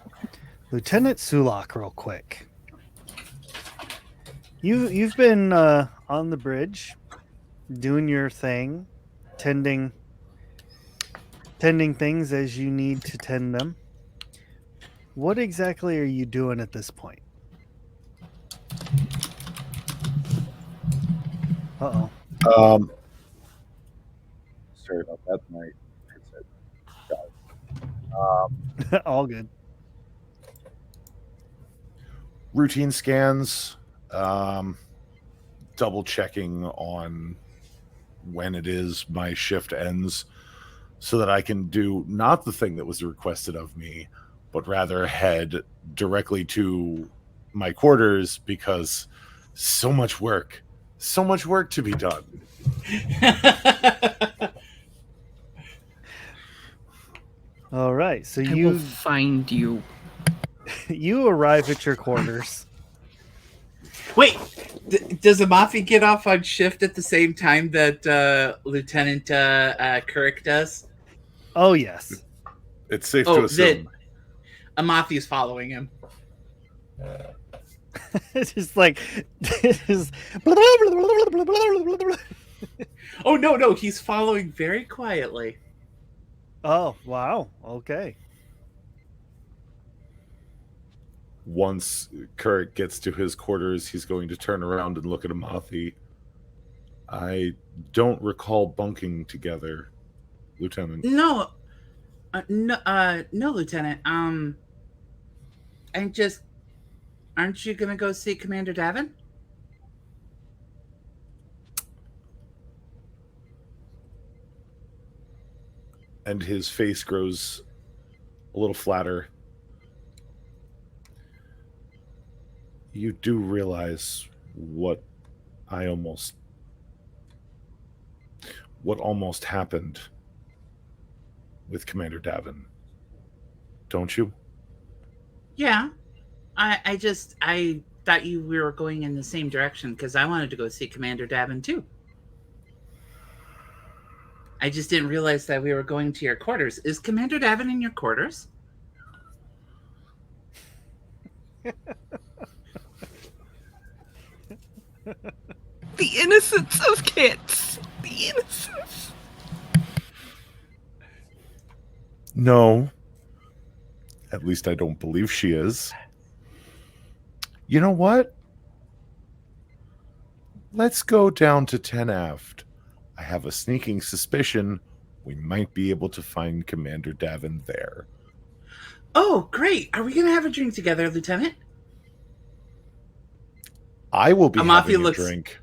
[SPEAKER 1] Lieutenant Sulak real quick. You've been on the bridge doing your thing, tending things as you need to tend them. What exactly are you doing at this point? Uh-oh.
[SPEAKER 7] Sorry about that. My headset died.
[SPEAKER 1] All good.
[SPEAKER 7] Routine scans, double checking on when it is my shift ends. so that I can do not the thing that was requested of me, but rather head directly to my quarters because so much work to be done.
[SPEAKER 1] All right, so
[SPEAKER 6] I will find you.
[SPEAKER 1] you arrive at your quarters.
[SPEAKER 2] Wait, does Amafi get off on shift at the same time that Lieutenant Kirk does?
[SPEAKER 1] Oh yes.
[SPEAKER 7] It's safe to assume.
[SPEAKER 2] Amafi is following him.
[SPEAKER 1] It's just like it's
[SPEAKER 2] Oh no, he's following very quietly.
[SPEAKER 1] Oh wow. Okay.
[SPEAKER 7] Once Kurt gets to his quarters, he's going to turn around and look at Amathi. I don't recall bunking together, Lieutenant.
[SPEAKER 2] No, Lieutenant. Aren't you gonna go see Commander Davin?
[SPEAKER 7] And his face grows a little flatter. You do realize what almost happened with Commander Davin, don't you?
[SPEAKER 2] Yeah. I thought we were going in the same direction because I wanted to go see Commander Davin too. I just didn't realize that we were going to your quarters. Is Commander Davin in your quarters?
[SPEAKER 6] The innocence of kids. The innocence.
[SPEAKER 7] No. At least I don't believe she is. You know what? Let's go down to 10 Aft. I have a sneaking suspicion we might be able to find Commander Davin there.
[SPEAKER 2] Oh, great. Are we going to have a drink together, Lieutenant?
[SPEAKER 7] I will be
[SPEAKER 2] Amafi
[SPEAKER 7] having a drink.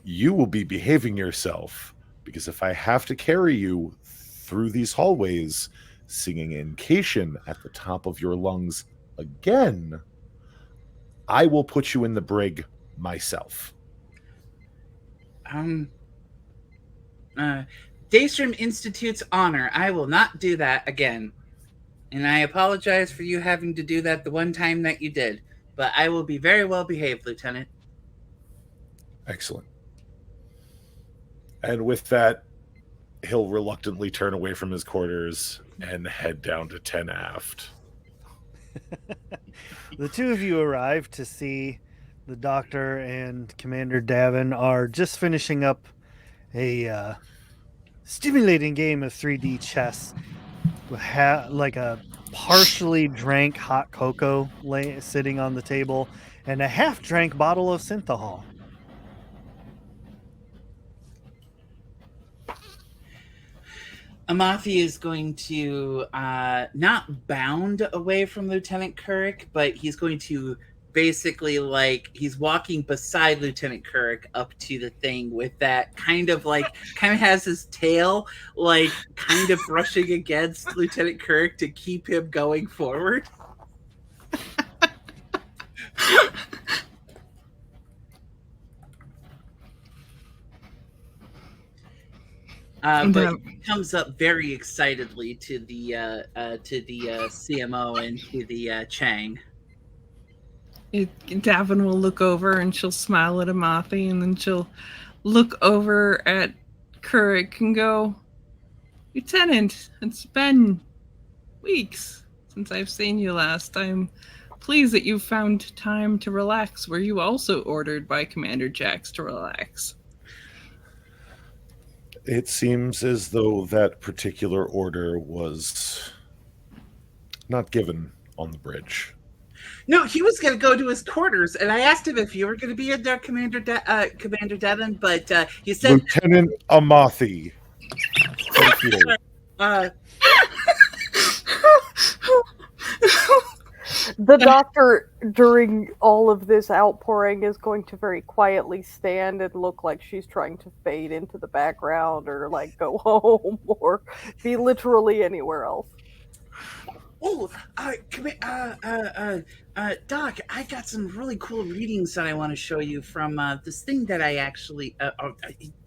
[SPEAKER 7] You will be behaving yourself, because if I have to carry you through these hallways, singing Incation at the top of your lungs again, I will put you in the brig myself.
[SPEAKER 2] Daystrom Institute's honor. I will not do that again. And I apologize for you having to do that the one time that you did. But I will be very well behaved, Lieutenant.
[SPEAKER 7] Excellent. And with that, he'll reluctantly turn away from his quarters and head down to 10 Aft.
[SPEAKER 1] The two of you arrive to see the doctor and Commander Davin are just finishing up a stimulating game of 3D chess with like a partially drank hot cocoa sitting on the table and a half drank bottle of synthahol.
[SPEAKER 2] Amafi is going to not bound away from Lieutenant Kirk, but he's going to basically he's walking beside Lieutenant Kirk up to the thing with that kind of has his tail kind of brushing against Lieutenant Kirk to keep him going forward. But he comes up very excitedly to the CMO and to the Chang.
[SPEAKER 6] Davin will look over and she'll smile at Amathi, and then she'll look over at Kurik and go, Lieutenant, it's been weeks since I've seen you last. I'm pleased that you found time to relax. Were you also ordered by Commander Jax to relax?
[SPEAKER 7] It seems as though that particular order was not given on the bridge.
[SPEAKER 2] No, he was going to go to his quarters, and I asked him if you were going to be in there, Commander Devon, but he said...
[SPEAKER 7] Lieutenant Amathi. Thank you.
[SPEAKER 5] The doctor, during all of this outpouring, is going to very quietly stand and look like she's trying to fade into the background or like go home or be literally anywhere else.
[SPEAKER 2] Oh, Doc, I got some really cool readings that I want to show you from this thing that I actually,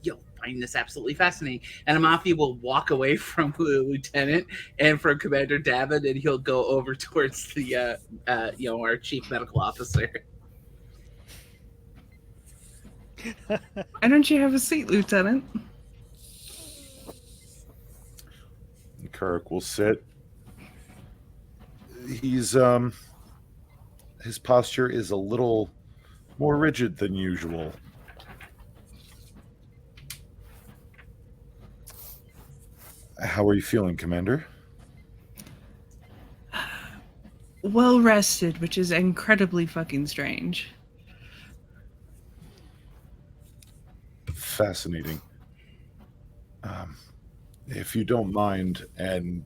[SPEAKER 2] you'll find this absolutely fascinating. And Amafi will walk away from the lieutenant and from Commander David, and he'll go over towards the, our chief medical officer.
[SPEAKER 6] Why don't you have a seat, Lieutenant?
[SPEAKER 7] Kirk will sit. He's his posture is a little more rigid than usual. How are you feeling, Commander?
[SPEAKER 6] Well rested, which is incredibly fucking strange.
[SPEAKER 7] Fascinating. If you don't mind, and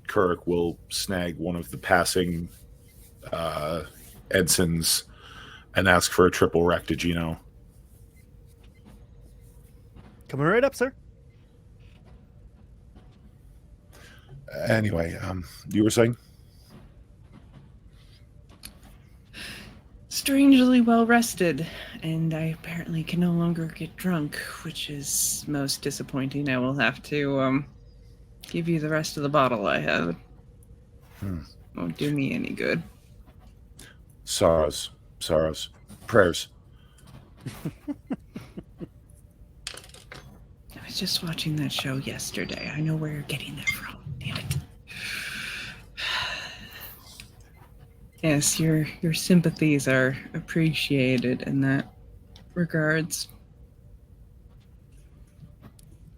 [SPEAKER 7] Kirk will snag one of the passing ensigns and ask for a triple rectigino.
[SPEAKER 1] Coming right up, sir.
[SPEAKER 7] Anyway, you were saying?
[SPEAKER 6] Strangely well rested, and I apparently can no longer get drunk, which is most disappointing. I will have to give you the rest of the bottle I have. Won't do me any good.
[SPEAKER 7] Sorrows. Prayers.
[SPEAKER 6] I was just watching that show yesterday. I know where you're getting that from. Damn it. Yes, your sympathies are appreciated in that regards.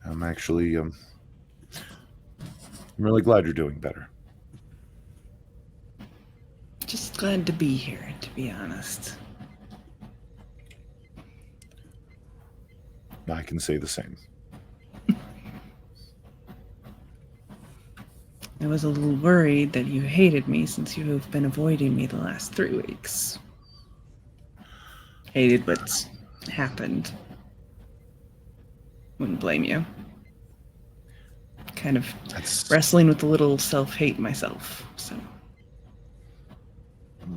[SPEAKER 7] I'm actually I'm really glad you're doing better.
[SPEAKER 6] Just glad to be here, to be honest.
[SPEAKER 7] I can say the same.
[SPEAKER 6] I was a little worried that you hated me since you have been avoiding me the last 3 weeks. Hated what's happened. Wouldn't blame you. Kind of wrestling with a little self-hate myself, so.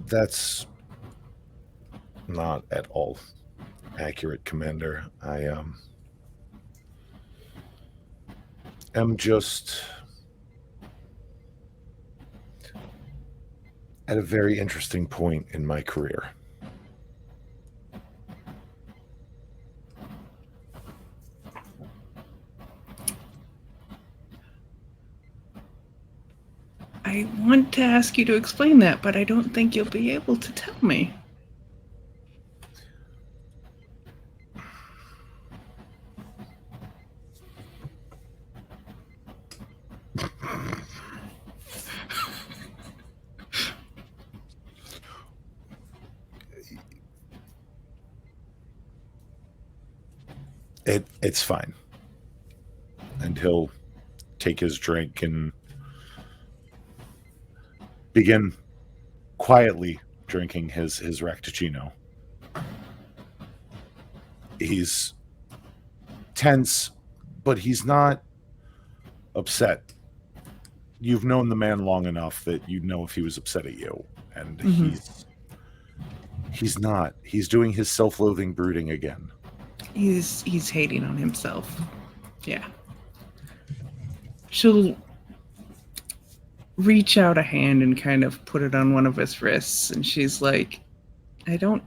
[SPEAKER 7] That's not at all accurate, Commander. I am just at a very interesting point in my career.
[SPEAKER 6] I want to ask you to explain that, but I don't think you'll be able to tell me.
[SPEAKER 7] It's fine. And he'll take his drink and begin quietly drinking his recticino. He's tense, but he's not upset. You've known the man long enough that you'd know if he was upset at you. And he's not. He's doing his self-loathing brooding again.
[SPEAKER 6] He's hating on himself. Yeah. She'll reach out a hand and kind of put it on one of his wrists, and she's like, I don't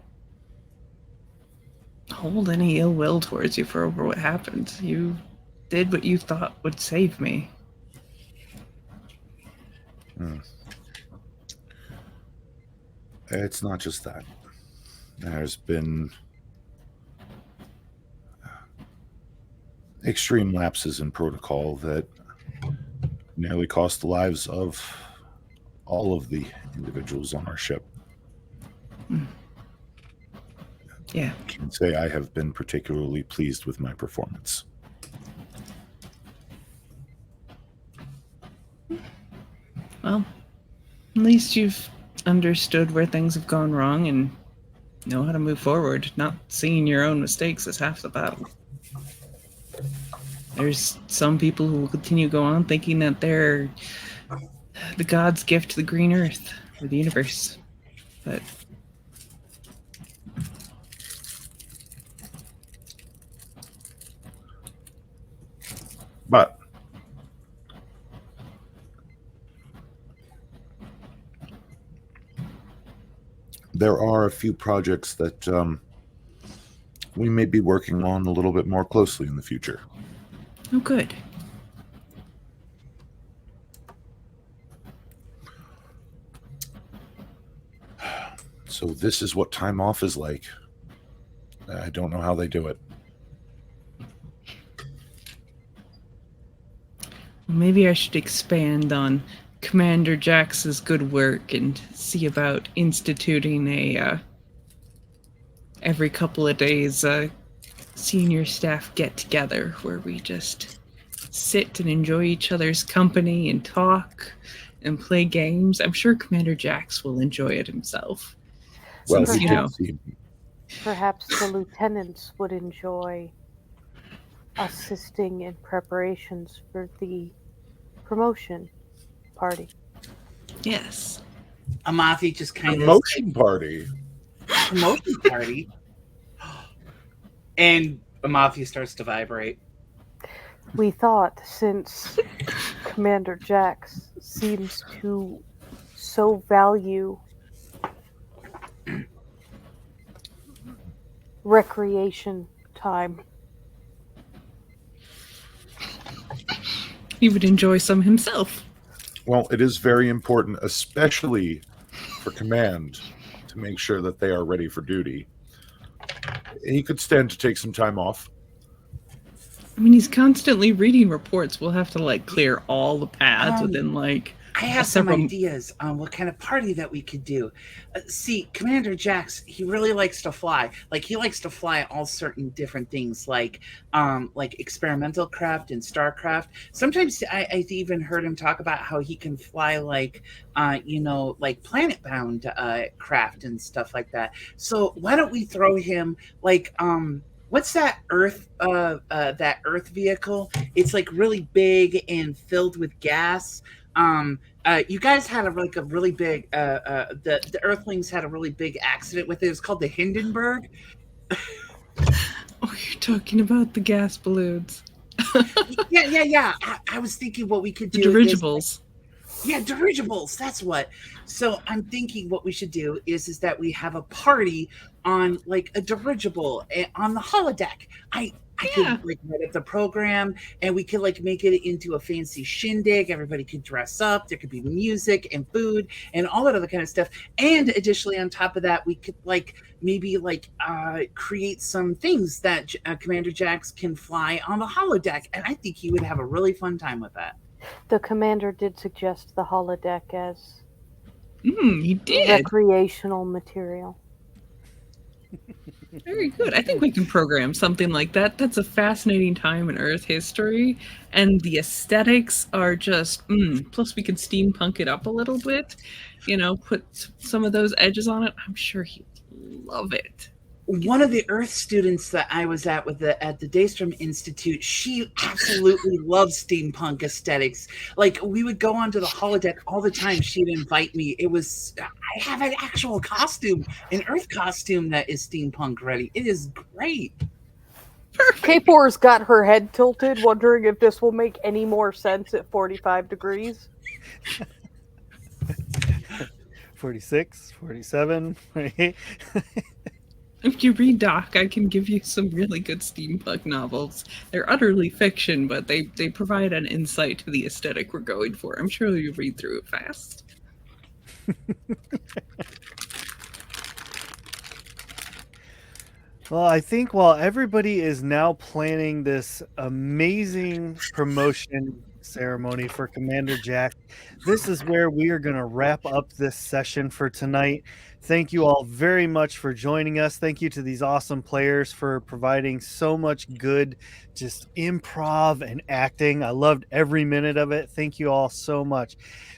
[SPEAKER 6] hold any ill will towards you for over what happened. You did what you thought would save me.
[SPEAKER 7] It's not just that. There's been extreme lapses in protocol that nearly cost the lives of all of the individuals on our ship.
[SPEAKER 6] Yeah.
[SPEAKER 7] I can say I have been particularly pleased with my performance.
[SPEAKER 6] Well, at least you've understood where things have gone wrong and know how to move forward. Not seeing your own mistakes is half the battle. There's some people who will continue to go on thinking that they're the god's gift to the green earth or the universe.
[SPEAKER 7] But there are a few projects that we may be working on a little bit more closely in the future.
[SPEAKER 6] Oh, good.
[SPEAKER 7] So this is what time off is like. I don't know how they do it.
[SPEAKER 6] Maybe I should expand on Commander Jax's good work and see about instituting a every couple of days senior staff get together where we just sit and enjoy each other's company and talk and play games. I'm sure Commander Jax will enjoy it himself.
[SPEAKER 7] Well,
[SPEAKER 6] Since,
[SPEAKER 7] he did seem.
[SPEAKER 5] Perhaps the lieutenants would enjoy assisting in preparations for the promotion party.
[SPEAKER 6] Yes.
[SPEAKER 2] Amathi just kind of
[SPEAKER 7] Promotion party.
[SPEAKER 2] promotion party, and Amathi starts to vibrate.
[SPEAKER 5] We thought, since Commander Jax seems to so value recreation time,
[SPEAKER 6] He would enjoy some himself.
[SPEAKER 7] Well, it is very important, especially for command, to make sure that they are ready for duty. He could stand to take some time off.
[SPEAKER 6] I mean, he's constantly reading reports. We'll have to clear all the paths within
[SPEAKER 2] I have some
[SPEAKER 6] several-
[SPEAKER 2] ideas on what kind of party that we could do. See, Commander Jax, he really likes to fly. He likes to fly all certain different things, like experimental craft and starcraft. Sometimes I've even heard him talk about how he can fly planet-bound craft and stuff like that. So why don't we throw him what's that Earth vehicle? It's really big and filled with gas. You guys had a really big the Earthlings had a really big accident with it. It was called the Hindenburg.
[SPEAKER 6] Oh, you're talking about the gas balloons.
[SPEAKER 2] Yeah. I was thinking what we could
[SPEAKER 6] The
[SPEAKER 2] do
[SPEAKER 6] dirigibles.
[SPEAKER 2] Yeah, dirigibles. That's what. So I'm thinking what we should do is that we have a party on a dirigible on the holodeck. I
[SPEAKER 6] Yeah.
[SPEAKER 2] could write up the program, and we could make it into a fancy shindig. Everybody could dress up. There could be music and food and all that other kind of stuff. And additionally, on top of that, we could maybe create some things that Commander Jax can fly on the holodeck, and I think he would have a really fun time with that.
[SPEAKER 5] the commander did suggest the holodeck as
[SPEAKER 6] He did.
[SPEAKER 5] recreational material.
[SPEAKER 6] Very good. I think we can program something like that. That's a fascinating time in Earth history, and the aesthetics are just. Plus, we can steampunk it up a little bit. Put some of those edges on it. I'm sure he'd love it.
[SPEAKER 2] One of the Earth students that I was at at the Daystrom Institute, she absolutely loves steampunk aesthetics. We would go onto the holodeck all the time. She'd invite me. I have an actual costume, an Earth costume that is steampunk ready. It is great.
[SPEAKER 5] Kapor's got her head tilted, wondering if this will make any more sense at 45 degrees.
[SPEAKER 1] 46, 47, 48.
[SPEAKER 6] If you read Doc, I can give you some really good steampunk novels. They're utterly fiction, but they provide an insight to the aesthetic we're going for. I'm sure you'll read through it fast.
[SPEAKER 1] Well, I think while everybody is now planning this amazing promotion ceremony for Commander Jack. This is where we are going to wrap up this session for tonight. Thank you all very much for joining us. Thank you to these awesome players for providing so much good, just improv and acting. I loved every minute of it. Thank you all so much.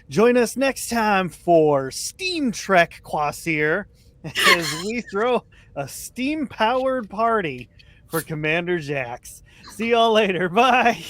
[SPEAKER 1] Join us next time for Steam Trek Kvasir as we throw a steam powered party for Commander Jax. See y'all later. Bye.